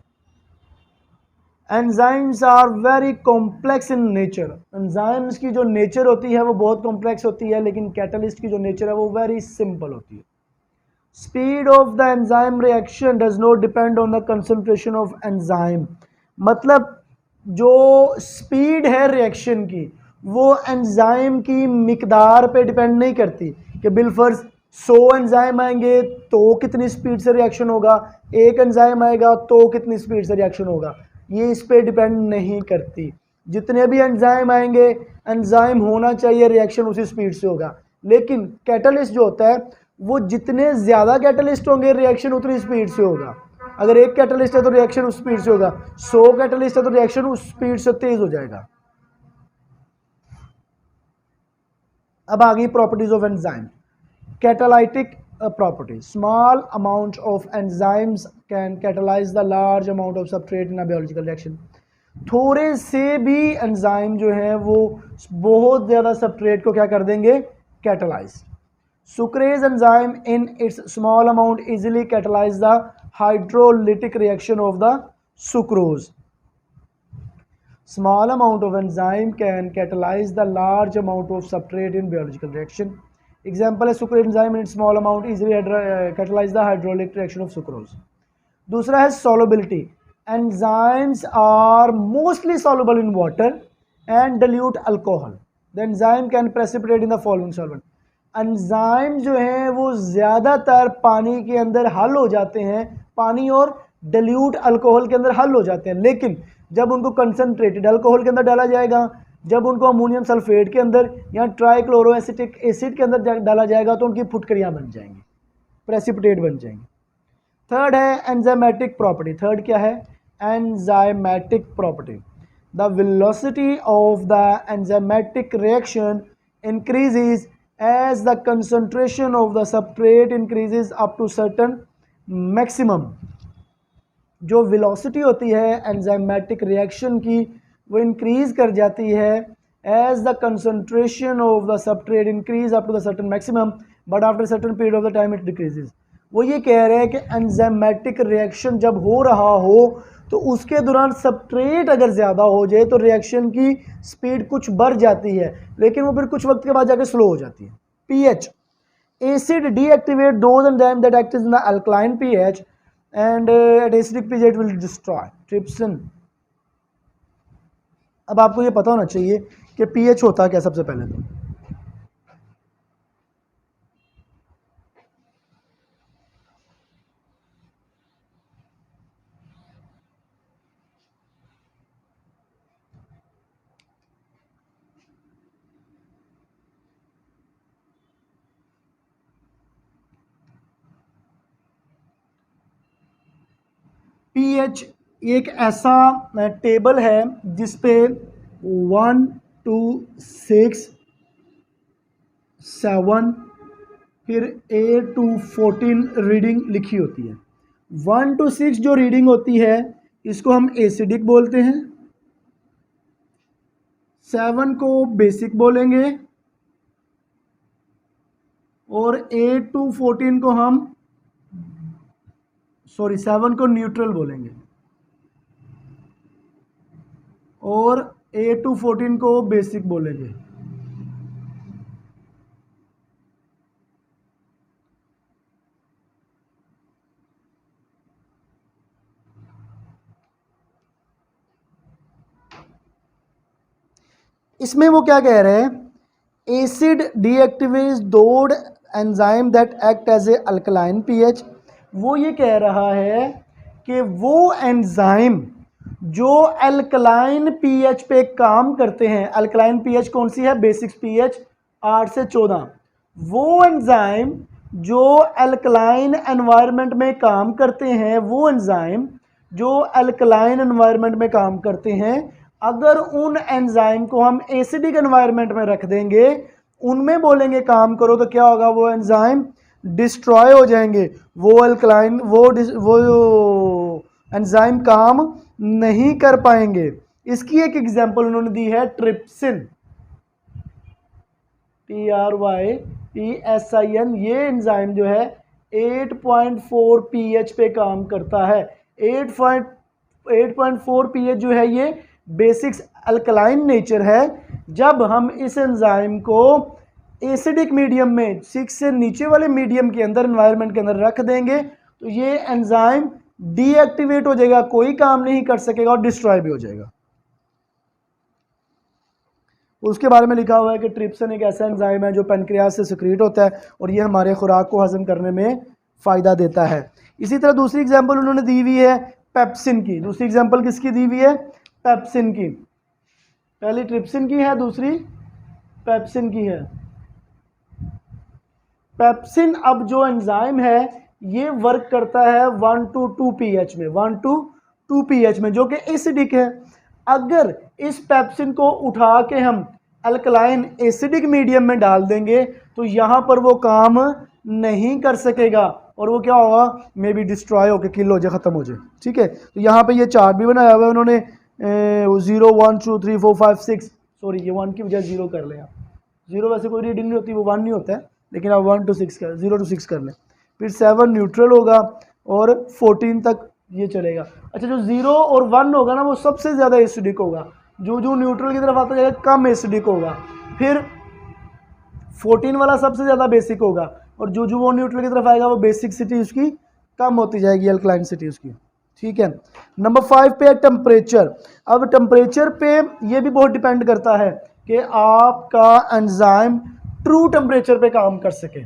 Enzymes are very complex in nature. Enzymes की जो नेचर होती है वो बहुत कॉम्प्लेक्स होती है, लेकिन कैटलिस्ट की जो नेचर है वो वेरी सिंपल होती है। Speed of the enzyme reaction does not depend on the concentration of enzyme. मतलब जो स्पीड है रिएक्शन की वो एंजाइम की मिकदार पे डिपेंड नहीं करती कि बिलफर्ज 100 एंजाइम आएंगे तो कितनी स्पीड से रिएक्शन होगा, एक एंजाइम आएगा तो कितनी स्पीड से रिएक्शन होगा, ये इस पे डिपेंड नहीं करती। जितने भी एंजाइम आएंगे, एंजाइम होना चाहिए, रिएक्शन उसी स्पीड से होगा। लेकिन कैटलिस्ट जो होता है वो जितने ज़्यादा कैटलिस्ट होंगे रिएक्शन उतनी स्पीड से होगा। अगर एक कैटलिस्ट है तो रिएक्शन उस स्पीड से होगा, 100 कैटलिस्ट है तो रिएक्शन उस स्पीड से तेज हो जाएगा। अब आ गई properties of enzyme. Catalytic property. Small amount of enzymes can catalyze the large amount of substrate in a biological reaction. थोड़े से भी एंजाइम जो है वो बहुत ज़्यादा सबस्ट्रेट को क्या कर देंगे, catalyse. Sucrase enzyme in its small amount easily catalyze the hydrolytic reaction of the sucrose. Small amount of enzyme can catalyze the large amount of substrate in biological reaction. Example है sucrose enzyme in small amount easily catalyze the hydrolytic reaction of sucrose. दूसरा है solubility. Enzymes are mostly soluble in water and dilute alcohol. The enzyme can precipitate in the following solvent. Enzyme जो हैं वो ज़्यादातर पानी के अंदर हल हो जाते हैं, पानी और dilute अल्कोहल के अंदर हल हो जाते हैं, लेकिन जब उनको कंसनट्रेटेड अल्कोहल के अंदर डाला जाएगा, जब उनको अमोनियम सल्फेट के अंदर या ट्राइक्लोरोएसिटिक एसिड के अंदर डाला जाएगा तो उनकी फुटकरियाँ बन जाएंगी, प्रेसिपिटेट बन जाएंगी। थर्ड है एंजाइमेटिक प्रॉपर्टी। थर्ड क्या है, enzymatic property. The velocity of the enzymatic reaction increases as the concentration of the substrate increases up to certain maximum. जो वेलोसिटी होती है एंजाइमेटिक रिएक्शन की वो इंक्रीज कर जाती है as the concentration of the substrate increase up to the certain maximum, but after certain period of the time it decreases. वो ये कह रहे हैं कि एंजाइमेटिक रिएक्शन जब हो रहा हो तो उसके दौरान सबस्ट्रेट अगर ज़्यादा हो जाए तो रिएक्शन की स्पीड कुछ बढ़ जाती है, लेकिन वो फिर कुछ वक्त के बाद जाकर स्लो हो जाती है। PH. Acid deactivate those enzyme that act in the alkaline pH and at acidic pH it will destroy trypsin। अब आपको ये पता होना चाहिए कि pH होता क्या सबसे पहले तो। pH एक ऐसा टेबल है जिस पे 1 to 6 7 फिर 8 to 14 रीडिंग लिखी होती है। 1 to 6 जो रीडिंग होती है इसको हम एसिडिक बोलते हैं, 7 को बेसिक बोलेंगे और 8 to 14 को हम 7 को न्यूट्रल बोलेंगे और 8 to 14 को बेसिक बोलेंगे। इसमें वो क्या कह रहे हैं, acid deactivates those enzyme that act as a alkaline pH. वो ये कह रहा है कि वो एंजाइम जो अल्कलाइन पीएच पे काम करते हैं, अल्कलाइन पीएच कौन सी है, बेसिक्स पीएच 8 से 14, वो एंजाइम जो अल्कलाइन एनवायरनमेंट में काम करते हैं, वो एंजाइम जो अल्कलाइन एनवायरनमेंट में काम करते हैं, अगर उन एंजाइम को हम एसिडिक एनवायरनमेंट में रख देंगे, उनमें बोलेंगे काम करो, तो क्या होगा, वो एंजाइम डिस्ट्रॉय हो जाएंगे, वो अल्कलाइन वो एंजाइम काम नहीं कर पाएंगे। इसकी एक एग्जांपल उन्होंने दी है ट्रिप्सिन, TRYPSIN। ये एंजाइम जो है 8.4 pH पे काम करता है। 8.4 pH जो है ये बेसिक्स अल्कलाइन नेचर है। जब हम इस एंजाइम को एसिडिक मीडियम में 6 से नीचे वाले मीडियम के अंदर, एनवायरनमेंट के अंदर रख देंगे, तो ये एंजाइम डीएक्टिवेट हो जाएगा, कोई काम नहीं कर सकेगा और डिस्ट्रॉय भी हो जाएगा। उसके बारे में लिखा हुआ है कि ट्रिप्सिन एक ऐसा एंजाइम है जो पैनक्रियाज से सिक्रीट होता है और ये हमारे खुराक को हजम करने में फ़ायदा देता है। इसी तरह दूसरी एग्जांपल उन्होंने दी हुई है पेप्सिन की। दूसरी एग्जांपल किसकी दी हुई है, पेप्सिन की। पहली ट्रिप्सिन की है, दूसरी पेप्सिन की है। पेप्सिन अब जो एंजाइम है ये वर्क करता है 1 to 2 pH में, 1 to 2 pH में, जो कि एसिडिक है। अगर इस पेप्सिन को उठा के हम अल्कलाइन एसिडिक मीडियम में डाल देंगे तो यहाँ पर वो काम नहीं कर सकेगा और वो क्या होगा, मे बी डिस्ट्रॉय होकर किल हो जाए, ख़त्म हो जाए। ठीक है, तो यहाँ पे ये चार्ट भी बनाया हुआ है उन्होंने, 0 1 2 3 4 5 6, सॉरी ये 1 की वजह 0 कर लें आप, 0 वैसे कोई रीडिंग नहीं होती, वो 1 नहीं होता है, लेकिन आप 1 to 6 कर, 0 to 6 कर लें। फिर 7 न्यूट्रल होगा और 14 तक ये चलेगा। अच्छा, जो 0 और 1 होगा ना वो सबसे ज़्यादा एसिडिक होगा, जो न्यूट्रल की तरफ आता जाएगा कम एसिडिक होगा। फिर 14 वाला सबसे ज़्यादा बेसिक होगा और जो वो न्यूट्रल की तरफ आएगा वो बेसिकसिटी उसकी कम होती जाएगी, अल्कलाइनसिटी उसकी। ठीक है, नंबर 5 पे है टेम्परेचर। अब टेम्परेचर पे ये भी बहुत डिपेंड करता है कि आपका एंजाइम ट्रू टेम्परेचर पे काम कर सके।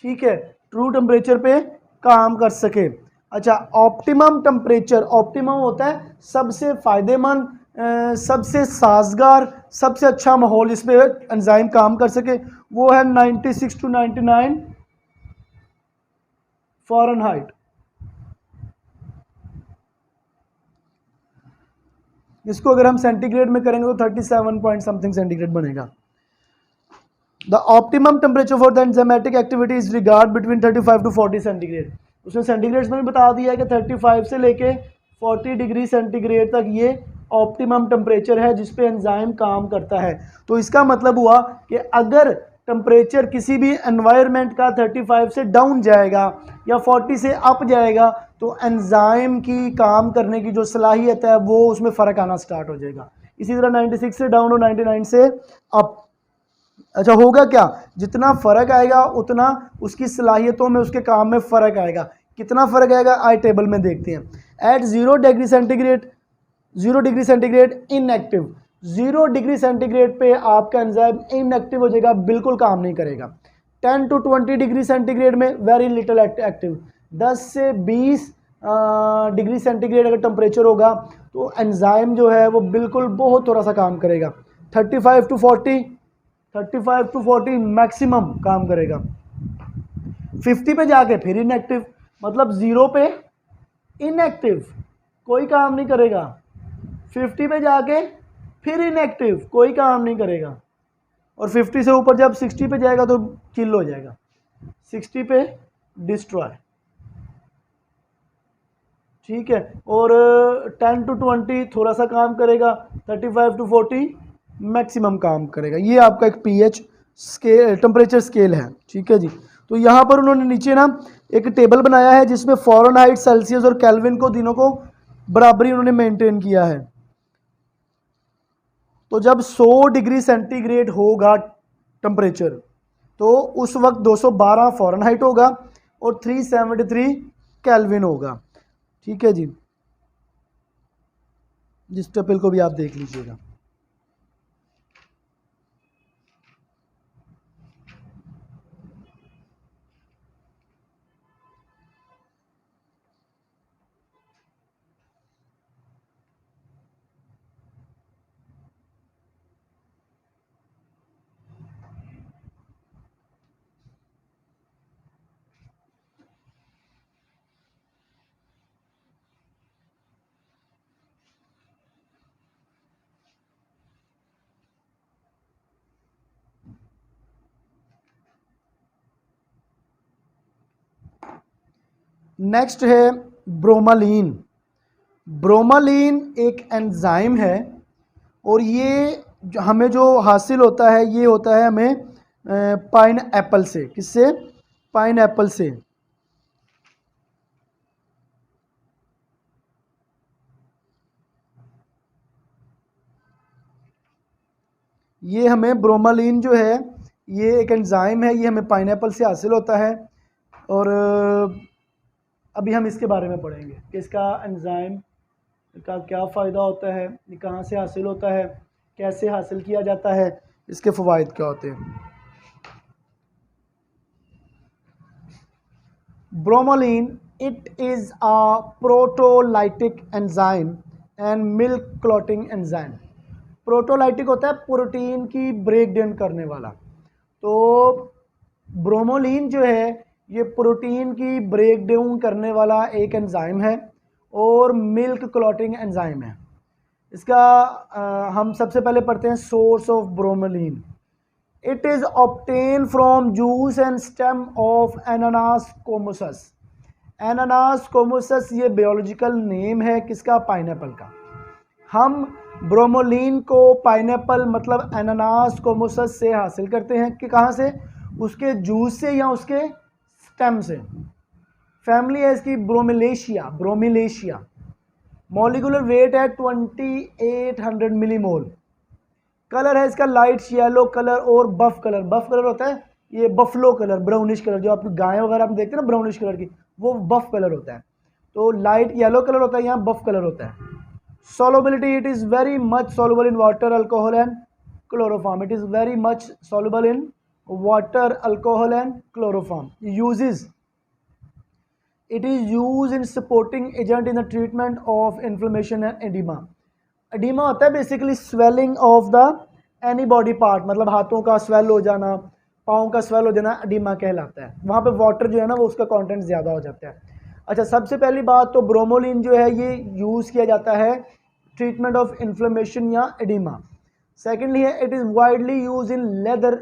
ठीक है, ट्रू टेम्परेचर पे काम कर सके। अच्छा, ऑप्टिमम टेम्परेचर, ऑप्टिमम होता है सबसे फायदेमंद, सबसे साजगार, सबसे अच्छा माहौल इस पे एंजाइम काम कर सके, वो है 96 to 99 फ़ारेनहाइट। इसको अगर हम सेंटीग्रेड में करेंगे तो 37 पॉइंट समथिंग सेंटीग्रेड बनेगा। The optimum temperature for the enzymatic activity is regard between 35 to 40 centigrade. उसने सेंटीग्रेड में भी बता दिया है कि 35 से लेके 40 डिग्री सेंटीग्रेड तक ये ऑप्टिमम टेम्परेचर है जिस पे एंजाइम काम करता है। तो इसका मतलब हुआ कि अगर टेम्परेचर किसी भी एनवायरनमेंट का 35 से डाउन जाएगा या 40 से अप जाएगा तो एंजाइम की काम करने की जो सलाहियत है वो उसमें फ़र्क आना स्टार्ट हो जाएगा। इसी तरह 96 से डाउन और 99 से अप। अच्छा, होगा क्या, जितना फ़र्क आएगा उतना उसकी सलाहियतों में, उसके काम में फ़र्क आएगा। कितना फ़र्क आएगा आई टेबल में देखते हैं। At 0 degree centigrade, 0 degree centigrade inactive, 0 degree centigrade पे आपका एंजाइम इनएक्टिव हो जाएगा, बिल्कुल काम नहीं करेगा। 10 to 20 डिग्री सेंटीग्रेड में वेरी लिटिल एक्टिव, 10 से 20 डिग्री सेंटीग्रेड अगर टेम्परेचर होगा तो एंजाइम जो है वो बिल्कुल बहुत थोड़ा सा काम करेगा। 35 to 40, 35 to 40 मैक्सिमम काम करेगा। 50 पे जाके फिर इनएक्टिव, मतलब 0 पे इनएक्टिव, कोई काम नहीं करेगा। 50 पे जाके फिर इनएक्टिव, कोई काम नहीं करेगा। और 50 से ऊपर जब 60 पे जाएगा तो किल हो जाएगा, 60 पे डिस्ट्रॉय। ठीक है, और 10 to 20 थोड़ा सा काम करेगा, 35 to 40 मैक्सिमम काम करेगा। ये आपका एक पीएच स्केल, टेम्परेचर स्केल है। ठीक है जी, तो यहाँ पर उन्होंने नीचे ना एक टेबल बनाया है जिसमें फ़ारेनहाइट, सेल्सियस और केल्विन को, तीनों को बराबरी उन्होंने मेंटेन किया है। तो जब 100 डिग्री सेंटीग्रेड होगा टेम्परेचर तो उस वक्त 212 फ़ारेनहाइट होगा और 373 केल्विन होगा। ठीक है जी, जिस टेबल को भी आप देख लीजिएगा। नेक्स्ट है ब्रोमालीन। ब्रोमालीन एक एंजाइम है और ये हमें जो हासिल होता है ये होता है हमें पाइन एप्पल से। किससे? पाइन एप्पल से। ये हमें ब्रोमालीन जो है ये एक एंजाइम है, ये हमें पाइनएप्पल से हासिल होता है। और अभी हम इसके बारे में पढ़ेंगे कि इसका एंजाइम का क्या फ़ायदा होता है, ये कहाँ से हासिल होता है, कैसे हासिल किया जाता है, इसके फ़वाइद क्या होते हैं। Bromelain it is a proteolytic enzyme and milk clotting enzyme. Proteolytic होता है प्रोटीन की ब्रेक डाउन करने वाला। तो ब्रोमोलिन जो है ये प्रोटीन की ब्रेक डाउन करने वाला एक एंजाइम है और मिल्क क्लॉटिंग एंजाइम है। इसका हम सबसे पहले पढ़ते हैं source of bromelain. It is obtain from juice and stem of Ananas comosus. Ananas comosus ये बायोलॉजिकल नेम है किसका? पाइनएप्पल का। हम ब्रोमोलिन को पाइनएप्पल मतलब एनानास कोमोसस से हासिल करते हैं कि कहाँ से? उसके जूस से या उसके स्टेम से। फैमिली है इसकी ब्रोमिलेशिया। ब्रोमिलेशिया। मॉलिक्यूलर वेट है 2800 मिलीमोल। कलर है इसका लाइट येलो कलर और बफ कलर। बफ कलर होता है ये बफलो कलर, ब्राउनिश कलर, जो आप गाय वगैरह आप देखते हैं ना ब्राउनिश कलर की, वो बफ कलर होता है। तो लाइट येलो कलर होता है, यहाँ बफ कलर होता है। solubility, it is very much soluble in water, alcohol and chloroform. It is very much soluble in water, alcohol and chloroform. It is used in supporting agent in the treatment of inflammation and edema. edema होता है basically swelling of the any body part, मतलब हाथों का swell हो जाना, पाँव का swell हो जाना edema कहलाता है। वहाँ पे वाटर जो है ना वो उसका कंटेंट ज़्यादा हो जाता है। अच्छा, सबसे पहली बात तो ब्रोमोलिन जो है ये यूज़ किया जाता है ट्रीटमेंट ऑफ इन्फ्लेमेशन या एडिमा। सेकेंडली है it is widely use in leather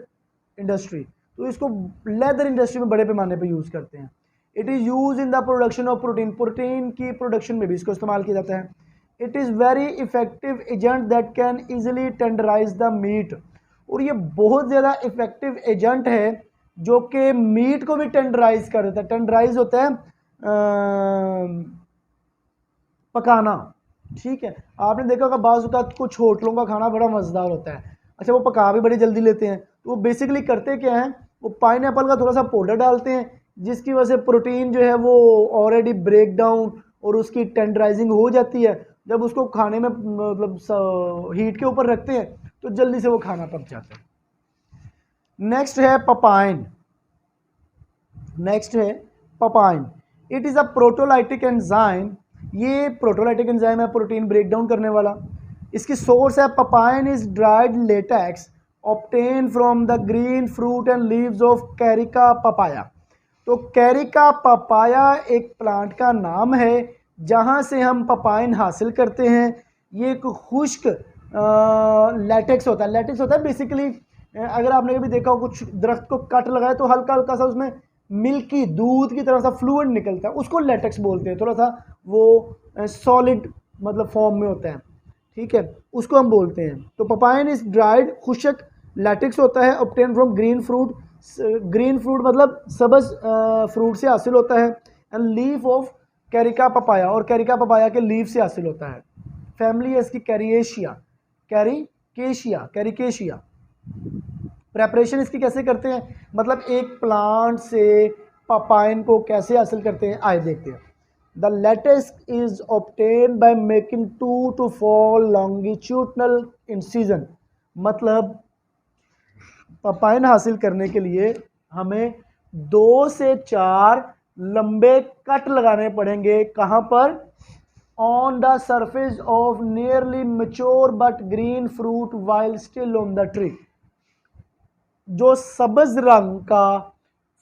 industry. तो इसको लेदर इंडस्ट्री में बड़े पैमाने पे यूज़ करते हैं। It is use in the production of protein. Protein की प्रोडक्शन में भी इसको इस्तेमाल किया जाता है। It is very effective agent that can easily tenderize the meat. और ये बहुत ज़्यादा इफेक्टिव एजेंट है जो कि मीट को भी टेंडराइज कर देता है। टेंडराइज होता है पकाना। ठीक है, आपने देखा होगा बाज़ औक़ात कुछ होटलों का खाना बड़ा मज़ेदार होता है। अच्छा, वो पका भी बड़ी जल्दी लेते हैं। तो वो बेसिकली करते क्या हैं, वो पाइनएप्पल का थोड़ा सा पाउडर डालते हैं जिसकी वजह से प्रोटीन जो है वो ऑलरेडी ब्रेक डाउन और उसकी टेंडराइजिंग हो जाती है। जब उसको खाने में मतलब हीट के ऊपर रखते हैं तो जल्दी से वो खाना पक जाता है। नेक्स्ट है पपाइन। नेक्स्ट है papain. It is a proteolytic enzyme. ये प्रोटोलाइटिक एंजाइम है प्रोटीन ब्रेक डाउन करने वाला। इसकी सोर्स है papain is dried latex obtain from the green fruit and leaves of Carica papaya. तो कैरिका पपाया एक प्लांट का नाम है जहाँ से हम पपाइन हासिल करते हैं। ये एक खुश्क लैटेक्स होता है। लैटेक्स होता है बेसिकली, अगर आपने कभी देखा हो कुछ दरख्त को कट लगाए तो हल्का हल्का सा उसमें मिल्की दूध की तरह सा फ्लूइड निकलता है, उसको लेटेक्स बोलते हैं। थोड़ा सा वो सॉलिड मतलब फॉर्म में होता है। ठीक है, उसको हम बोलते हैं। तो पपाइन इज ड्राइड खुशक लैटेक्स होता है obtain from green fruit. Green fruit मतलब सब्ज फ्रूट से हासिल होता है। And leaf of Carica papaya, और कैरिका पपाया के लीफ से हासिल होता है। फैमिली है इसकी कैरिएशिया। कैरिकेशिया। प्रेपरेशन इसकी कैसे करते हैं, मतलब एक प्लांट से पपाइन को कैसे हासिल करते हैं, आइए देखते हैं। The latex is obtain by making 2 to 4 longitudinal incision. मतलब पपाइन हासिल करने के लिए हमें 2 से 4 लंबे कट लगाने पड़ेंगे। कहाँ पर? On the surface of nearly mature but green fruit while still on the tree. जो सब्ज रंग का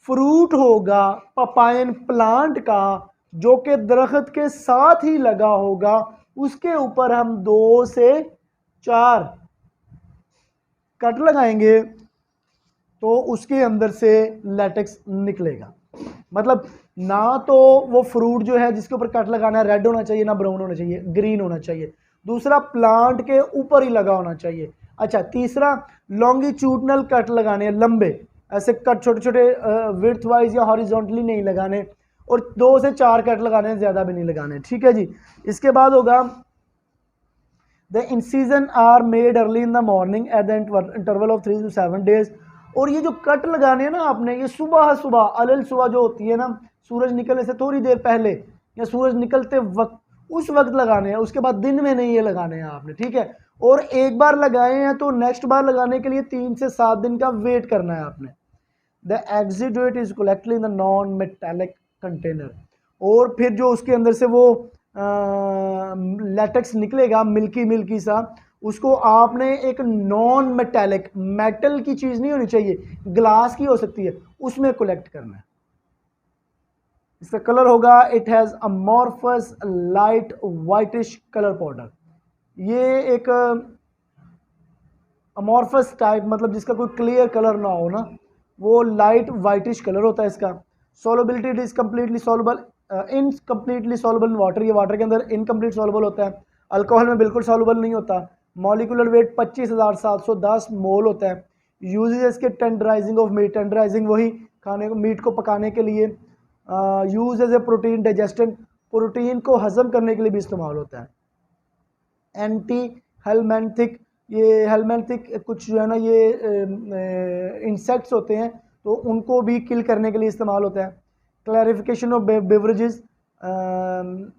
फ्रूट होगा पपाइन प्लांट का, जो कि दरख्त के साथ ही लगा होगा, उसके ऊपर हम 2 से 4 कट लगाएंगे तो उसके अंदर से लेटेक्स निकलेगा। मतलब ना तो वो फ्रूट जो है जिसके ऊपर कट लगाना है रेड होना चाहिए, ना ब्राउन होना चाहिए, ग्रीन होना चाहिए। दूसरा, प्लांट के ऊपर ही लगा होना चाहिए। अच्छा, तीसरा, लॉन्गिट्यूडनल कट लगाने हैं, लंबे ऐसे कट, छोटे छोटे विड्थ वाइज या हॉरिजॉन्टली नहीं लगाने, और 2 से 4 कट लगाने हैं, ज्यादा भी नहीं लगाने। ठीक है जी। इसके बाद होगा the incision are made early in the morning at the interval of 3 to 7 days। और ये जो कट लगाने हैं ना आपने, ये सुबह सुबह अलल सुबह जो होती है ना, सूरज निकलने से थोड़ी देर पहले या सूरज निकलते वक्त, उस वक्त लगाने हैं, उसके बाद दिन में नहीं ये लगाने हैं आपने। ठीक है। और एक बार लगाए हैं तो नेक्स्ट बार लगाने के लिए 3 से 7 दिन का वेट करना है आपने। The exudate is collected in the non metallic container. और फिर जो उसके अंदर से वो लेटेक्स निकलेगा मिल्की मिल्की सा, उसको आपने एक नॉन मेटेलिक, मेटल की चीज नहीं होनी चाहिए, ग्लास की हो सकती है, उसमें कलेक्ट करना है। इसका कलर होगा, it has amorphous light whitish colour powder. ये एक अमॉर्फस टाइप, मतलब जिसका कोई क्लियर कलर ना हो ना, वो लाइट वाइटिश कलर होता है इसका। Solubility, it is completely soluble, incompletely soluble in water, ये वाटर के अंदर इनकम्प्लीट सॉल्युबल होता है। अल्कोहल में बिल्कुल सॉल्युबल नहीं होता। मॉलिकुलर वेट 25,710 मोल होता है। यूजेज इसके टेंडराइजिंग ऑफ मीट, टेंडराइजिंग वही खाने को, मीट को पकाने के लिए। Use as a protein digestant, protein को हजम करने के लिए भी इस्तेमाल होता है। एंटी हेलमेंथिक, ये हेलमेंथिक कुछ जो है ना ये इंसेक्ट्स होते हैं, तो उनको भी किल करने के लिए इस्तेमाल होता है। क्लैरिफिकेशन ऑफ बेवरेजेस,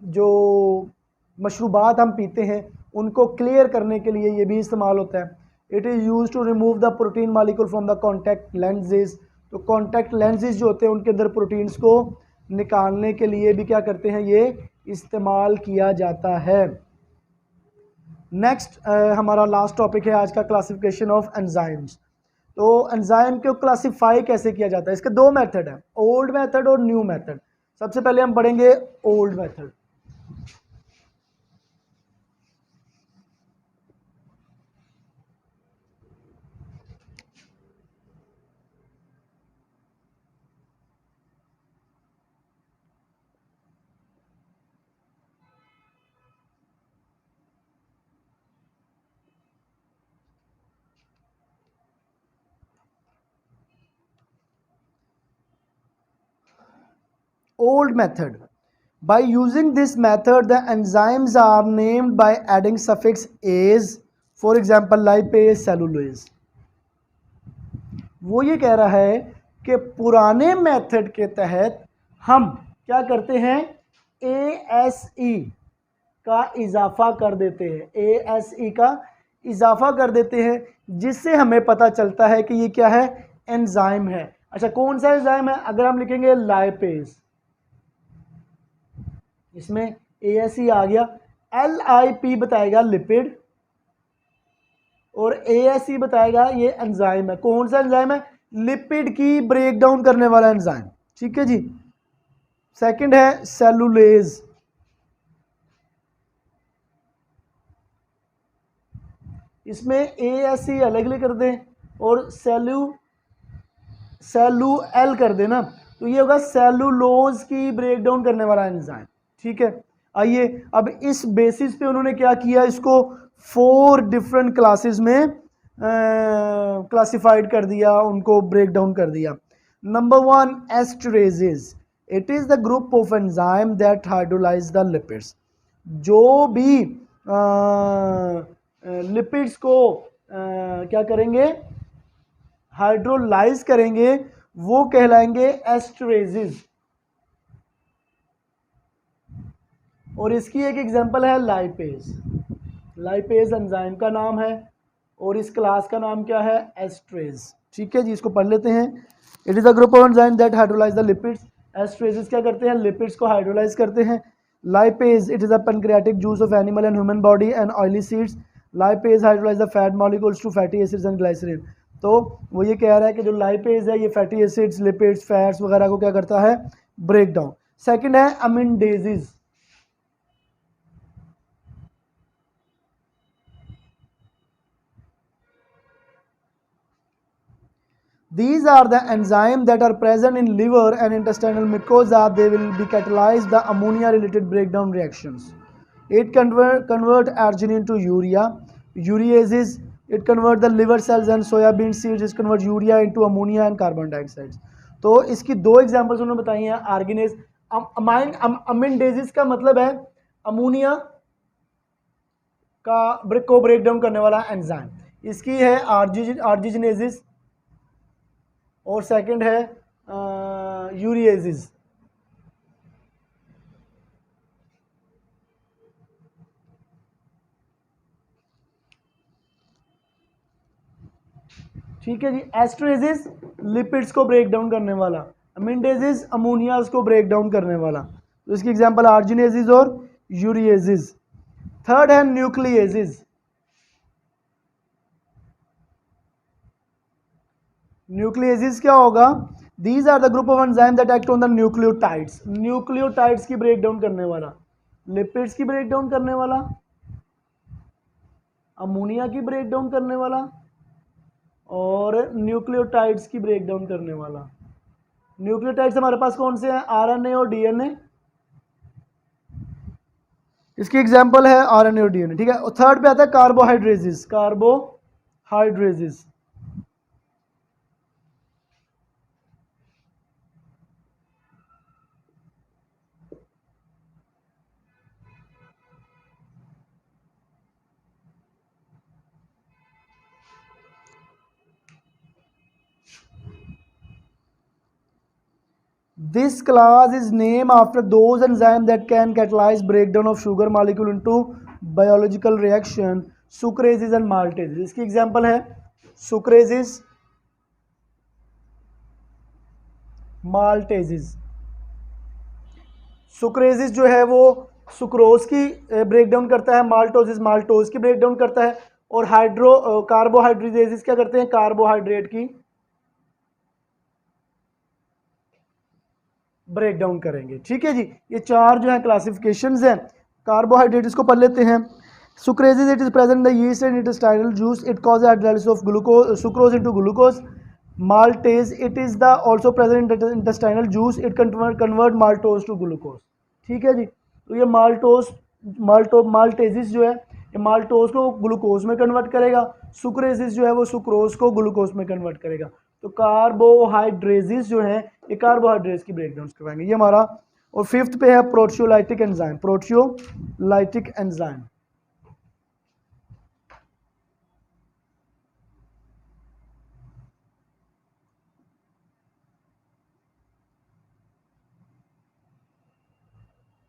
जो मशरूबात हम पीते हैं उनको क्लियर करने के लिए ये भी इस्तेमाल होता है। It is use to remove the protein molecule from the contact lenses. तो कॉन्टैक्ट लेंसेज जो होते हैं उनके अंदर प्रोटीन्स को निकालने के लिए भी क्या करते हैं, ये इस्तेमाल किया जाता है। नेक्स्ट हमारा लास्ट टॉपिक है आज का, क्लासिफिकेशन ऑफ एंजाइम्स। तो एंजाइम को क्लासिफाई कैसे किया जाता है, इसके 2 मेथड है, ओल्ड मेथड और न्यू मेथड। सबसे पहले हम पढ़ेंगे old method. Old method. By using this method, the enzymes are named by adding suffix ase, for example lipase, cellulose। वो ये कह रहा है कि पुराने मेथड के तहत हम क्या करते हैं, ASE का इजाफा कर देते हैं, ASE का इजाफा कर देते हैं, जिससे हमें पता चलता है कि ये क्या है, एंजाइम है। अच्छा, कौन सा एंजाइम है, अगर हम लिखेंगे लाइपेज, इसमें ASE आ गया, LIP बताएगा लिपिड, और ASE बताएगा ये एंजाइम है। कौन सा एंजाइम है, लिपिड की ब्रेक डाउन करने वाला एंजाइम। ठीक है जी। सेकंड है सेलुलेज, इसमें ASE अलग अलग कर दें और सेलू एल कर देना, तो ये होगा सेलुलोज की ब्रेक डाउन करने वाला एंजाइम। ठीक है। आइए अब इस बेसिस पे उन्होंने क्या किया, इसको 4 डिफरेंट क्लासेस में क्लासिफाइड कर दिया, उनको ब्रेक डाउन कर दिया। Number 1, esterases. It is the group of enzyme that hydrolyze the lipids. जो भी लिपिड्स को क्या करेंगे, हाइड्रोलाइज करेंगे, वो कहलाएंगे एस्टरेजेस। और इसकी एक एग्जांपल है लाइपेज। लाइपेज एंजाइम का नाम है और इस क्लास का नाम क्या है, एस्ट्रेज। ठीक है जी, इसको पढ़ लेते हैं। It is a group of enzyme that hydrolyze the lipids. Esterases क्या करते हैं, लिपिड्स को हाइड्रोलाइज करते हैं। Lipase, it is a pancreatic juice of animal and human body and oily seeds. Lipase hydrolyze the fat molecules to fatty acids and glycerine. तो वो ये कह रहा है कि जो लाइपेज है ये फैटी एसिड्स, लिपिड्स, फैट्स वगैरह को क्या करता है, ब्रेक डाउन। सेकेंड है अमीनडेजेस। These are the enzymes that are present in liver and intestinal mucosa. They will be catalyze the ammonia related breakdown reactions. It convert arginine to urea. Ureases, it convert the liver cells and soybean seeds. It convert urea into ammonia and carbon dioxide. तो इसकी दो examples उन्होंने बताई हैं. आर्गिनेज, amine अमिनडेजिस का मतलब है ammonia का को ब्रेक डाउन करने वाला एंजाइम. इसकी है आर्जिजिनेजिस और सेकंड है यूरिएजिस. ठीक है जी. एस्ट्रेजिस लिपिड्स को ब्रेक डाउन करने वाला, अमिनडेजिस अमोनियाज को ब्रेक डाउन करने वाला. तो इसकी एग्जांपल आर्जिनेजिस और यूरिएजिस. थर्ड है न्यूक्लिएजिस. न्यूक्लिएजिस क्या होगा? These are the group of enzyme that act on the nucleotides. Nucleotides की ब्रेक डाउन करने वाला, लिपिड्स की ब्रेक डाउन करने वाला, अमोनिया की ब्रेक डाउन करने वाला और न्यूक्लियोटाइड्स की ब्रेक डाउन करने वाला. न्यूक्लियोटाइड्स हमारे पास कौन से हैं? आरएनए और डीएनए. इसकी एग्जांपल है आरएनए और डीएनए. ठीक है. और थर्ड पे आता है कार्बोहाइड्रेजिस. कार्बोहाइड्रेजिस. This class is named after those enzymes that can catalyze breakdown of sugar molecule into biological reaction. Sucrases and maltases. इसकी एग्जांपल है sucrases, maltases. सुक्रेजिस जो है वो सुक्रोज की ब्रेक डाउन करता है, माल्टोजिस माल्टोज की ब्रेक डाउन करता है और कार्बोहाइड्रेजेसिस क्या करते हैं? कार्बोहाइड्रेट की ब्रेक डाउन करेंगे. ठीक है जी. ये चार जो है क्लासिफिकेशंस हैं. कार्बोहाइड्रेट इसको पढ़ लेते हैं. Sucrases, it is present in the yeast and intestinal juice. It causes hydrolysis of glucose sucrose into glucose. Maltase, it is the also present in intestinal juice. It convert maltose to glucose. ठीक है जी. तो ये माल्टेजिस जो है ये maltose को glucose में convert करेगा. सुक्रेजिस जो है वो सुक्रोज को ग्लूकोज में कन्वर्ट करेगा. तो कार्बोहाइड्रेजिस जो है ये कार्बोहाइड्रेट्स की ब्रेकडाउन करवाएंगे. ये हमारा. और फिफ्थ पे है proteolytic enzyme. Proteolytic enzyme.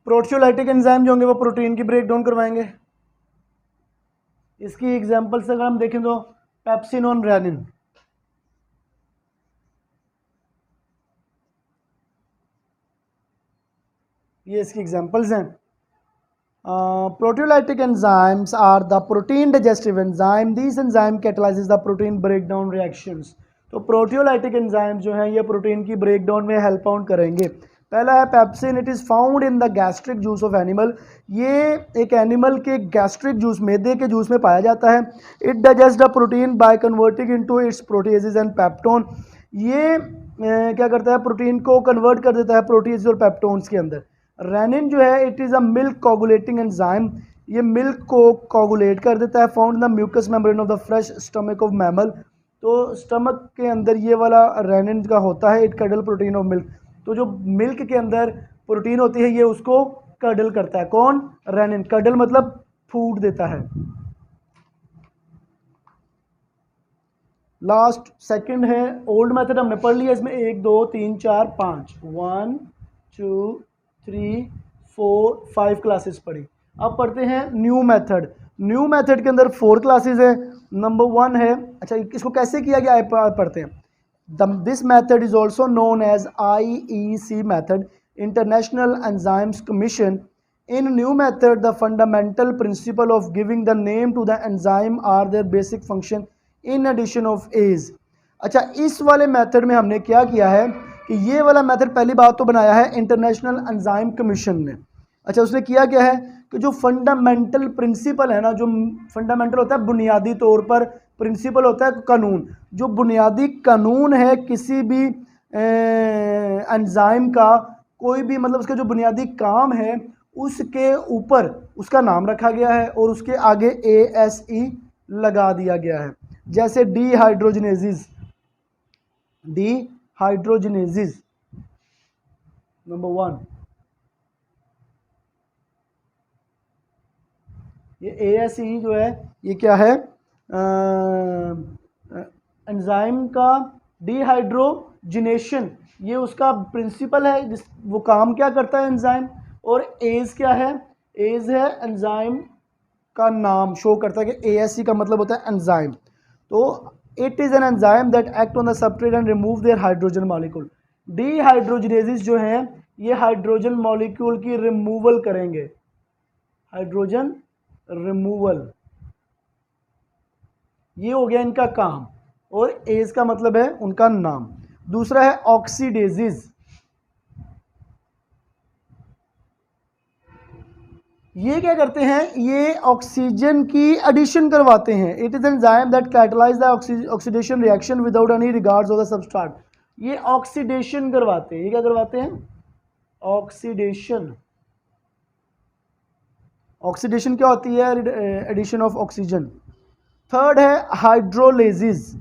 Proteolytic enzyme जो होंगे वो प्रोटीन की ब्रेकडाउन करवाएंगे. इसकी एग्जांपल से अगर हम देखें तो पेप्सिन और रेनिन. ये इसकी एग्जांपल्स हैं. Proteolytic enzymes are the protein digestive enzyme. This enzyme catalyzes the protein breakdown reactions. तो प्रोटियोलाइटिक एंजाइम जो है ये प्रोटीन की ब्रेकडाउन में हेल्प आउट करेंगे. पहला है pepsin. It is found in the gastric juice of animal. ये एक एनिमल के गैस्ट्रिक जूस, मैदे के जूस में पाया जाता है. It digest the protein by converting into its proteases and peptone. ये क्या करता है? प्रोटीन को कन्वर्ट कर देता है प्रोटीज और पेप्टोन्स के अंदर. रेनिन जो है it is a milk coagulating enzyme. ये मिल्क को कोगुलेट कर देता है. Found in the mucous membrane of the fresh stomach of mammal. तो स्टमक के अंदर ये वाला रेनिन का होता है. It curdle protein of milk. तो जो मिल्क के अंदर प्रोटीन होती है ये उसको कडल करता है. कौन? रेनिन. कडल मतलब फूड देता है. लास्ट सेकंड है ओल्ड मेथड. हमने पढ़ लिया. इसमें 1 2 3 4 5 1 2 3 4 5 क्लासेस पढ़ी. अब पढ़ते हैं न्यू मेथड. न्यू मेथड के अंदर 4 क्लासेस है. नंबर 1 है, अच्छा इसको कैसे किया गया है पढ़ते हैं. This method is also known as IEC method, international enzymes commission. In new method the fundamental principle of giving the name to the enzyme are their basic function in addition of ase. अच्छा इस वाले method में हमने क्या किया है कि ये वाला मेथड पहली बात तो बनाया है इंटरनेशनल एंजाइम कमीशन ने. अच्छा उसने किया क्या है कि जो फंडामेंटल प्रिंसिपल है ना, जो फंडामेंटल होता है बुनियादी तौर पर प्रिंसिपल होता है कानून। जो बुनियादी कानून है किसी भी एंजाइम का, कोई भी मतलब उसका जो बुनियादी काम है उसके ऊपर उसका नाम रखा गया है और उसके आगे ASE लगा दिया गया है। जैसे डिहाइड्रोजनेसिस, डिहाइड्रोजनेसिस नंबर 1, ये ASE जो है ये क्या है, एंजाइम का डिहाइड्रोजिनेशन, ये उसका प्रिंसिपल है, जिस वो काम क्या करता है एंजाइम। और एज क्या है, एज है एंजाइम का नाम शो करता है कि ASE का मतलब होता है एंजाइम। तो it is an enzyme that act on the substrate and remove their hydrogen molecule. Dehydrogenases जो है ये हाइड्रोजन मॉलिक्यूल की रिमूवल करेंगे, हाइड्रोजन रिमूवल, ये हो गया इनका काम। और एज का मतलब है उनका नाम। दूसरा है ऑक्सीडेसिस, ये क्या करते हैं, ये ऑक्सीजन की एडिशन करवाते हैं। It is enzyme that catalyse the oxidation reaction without any regards of the substrate. ये ऑक्सीडेशन करवाते हैं, ये क्या करवाते हैं, ऑक्सीडेशन। ऑक्सीडेशन क्या होती है, एडिशन ऑफ ऑक्सीजन। थर्ड है hydrolases,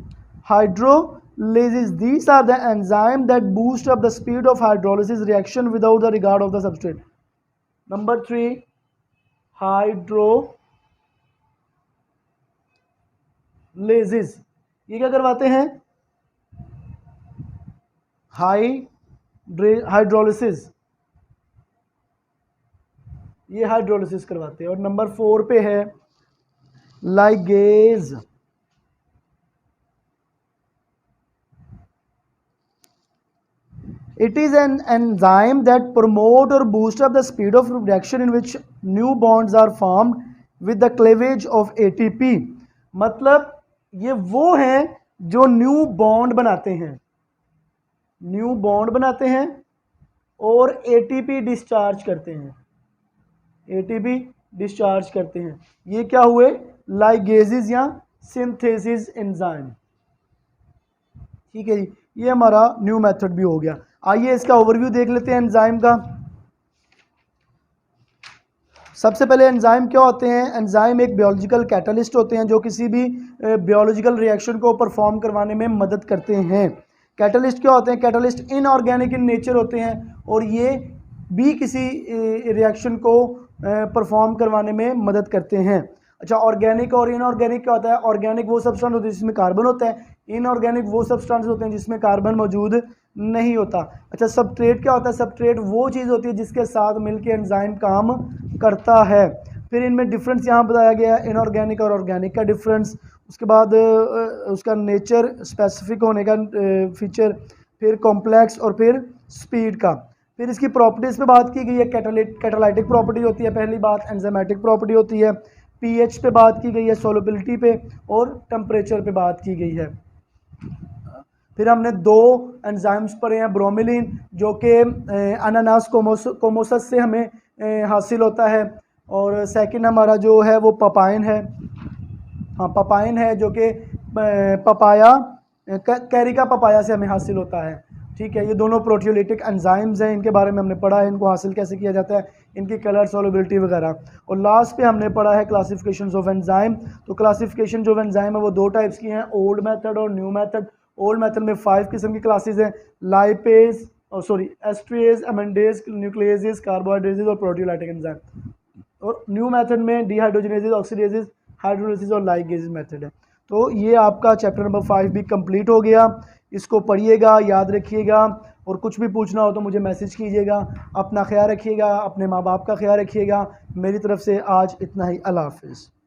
hydrolases these are the enzyme that boost up the speed of hydrolysis reaction without the regard of the substrate. Number 3 hydrolases, ये क्या करवाते हैं, हाइड्रोलिसिस, ये हाइड्रोलिसिस करवाते हैं। और नंबर 4 पे है ligase, it is an enzyme that promote or boost up the speed of reaction in which new bonds are formed with the cleavage of ATP। मतलब ये वो हैं जो न्यू बॉन्ड बनाते हैं, न्यू बॉन्ड बनाते हैं और ATP डिस्चार्ज करते हैं, ATP डिस्चार्ज करते हैं। ये क्या हुए, लाइगेसिस या सिंथेसिस एंजाइम। ठीक है जी, ये हमारा न्यू मेथड भी हो गया। आइए इसका ओवरव्यू देख लेते हैं एंजाइम का। सबसे पहले एंजाइम क्या होते हैं, एंजाइम एक बायोलॉजिकल कैटलिस्ट होते हैं जो किसी भी बायोलॉजिकल रिएक्शन को परफॉर्म करवाने में मदद करते हैं। कैटलिस्ट क्या होते हैं, कैटलिस्ट इनऑर्गेनिक इन नेचर होते हैं और ये भी किसी रिएक्शन को परफॉर्म करवाने में मदद करते हैं। अच्छा, ऑर्गेनिक और इनऑर्गेनिक क्या होता है, ऑर्गेनिक वो सब्सटेंस होते हैं जिसमें कार्बन होता है, इनऑर्गेनिक वो सब्सटेंस होते हैं जिसमें कार्बन मौजूद नहीं होता। अच्छा, सबस्ट्रेट क्या होता है, सबस्ट्रेट वो चीज़ होती है जिसके साथ मिलकर एंजाइम काम करता है। फिर इनमें डिफरेंस यहाँ बताया गया है, इनऑर्गेनिक और ऑर्गेनिक का डिफरेंस। उसके बाद उसका नेचर, स्पेसिफिक होने का फीचर, फिर कॉम्प्लेक्स और फिर स्पीड का। फिर इसकी प्रॉपर्टीज़ पे बात की गई है, कैटालाइटिक प्रॉपर्टी होती है पहली बात, एंजाइमेटिक प्रॉपर्टी होती है, पीएच पे बात की गई है, सोलबिलिटी पे और टेम्परेचर पे बात की गई है। फिर हमने 2 एंजाइम्स पढ़े हैं, ब्रोमिलिन जो कि अनानास कोमोसस से हमें हासिल होता है, और सेकंड हमारा जो है वो पपाइन है। हाँ, पपाइन है जो कि पपाया, कैरिका पपाया से हमें हासिल होता है। ठीक है, ये दोनों प्रोटियोलिटिक एंजाइम्स हैं, इनके बारे में हमने पढ़ा है, इनको हासिल कैसे किया जाता है, इनकी कलर, सॉल्युबिलिटी वगैरह। और लास्ट पे हमने पढ़ा है क्लासिफिकेशंस ऑफ एंजाइम। तो क्लासिफिकेशन जो एंजाइम है वो 2 टाइप्स की हैं, ओल्ड मेथड और न्यू मेथड। ओल्ड मेथड में 5 किस्म की क्लासेज हैं, लाइपेज एस्ट्रेज, अमेंडेज, न्यूक्लियेजेस, कार्बोहाइड्रेजेस और प्रोटियोलाइटिक एंजाइम। और न्यू मेथड में डिहाइड्रोजनेसिस, ऑक्सीडेसिस, हाइड्रोलिसिस और लाइगेज मेथड है। तो ये आपका चैप्टर नंबर 5 भी कंप्लीट हो गया। इसको पढ़िएगा, याद रखिएगा, और कुछ भी पूछना हो तो मुझे मैसेज कीजिएगा। अपना ख्याल रखिएगा, अपने माँ बाप का ख्याल रखिएगा। मेरी तरफ से आज इतना ही। अल्लाह हाफिज़।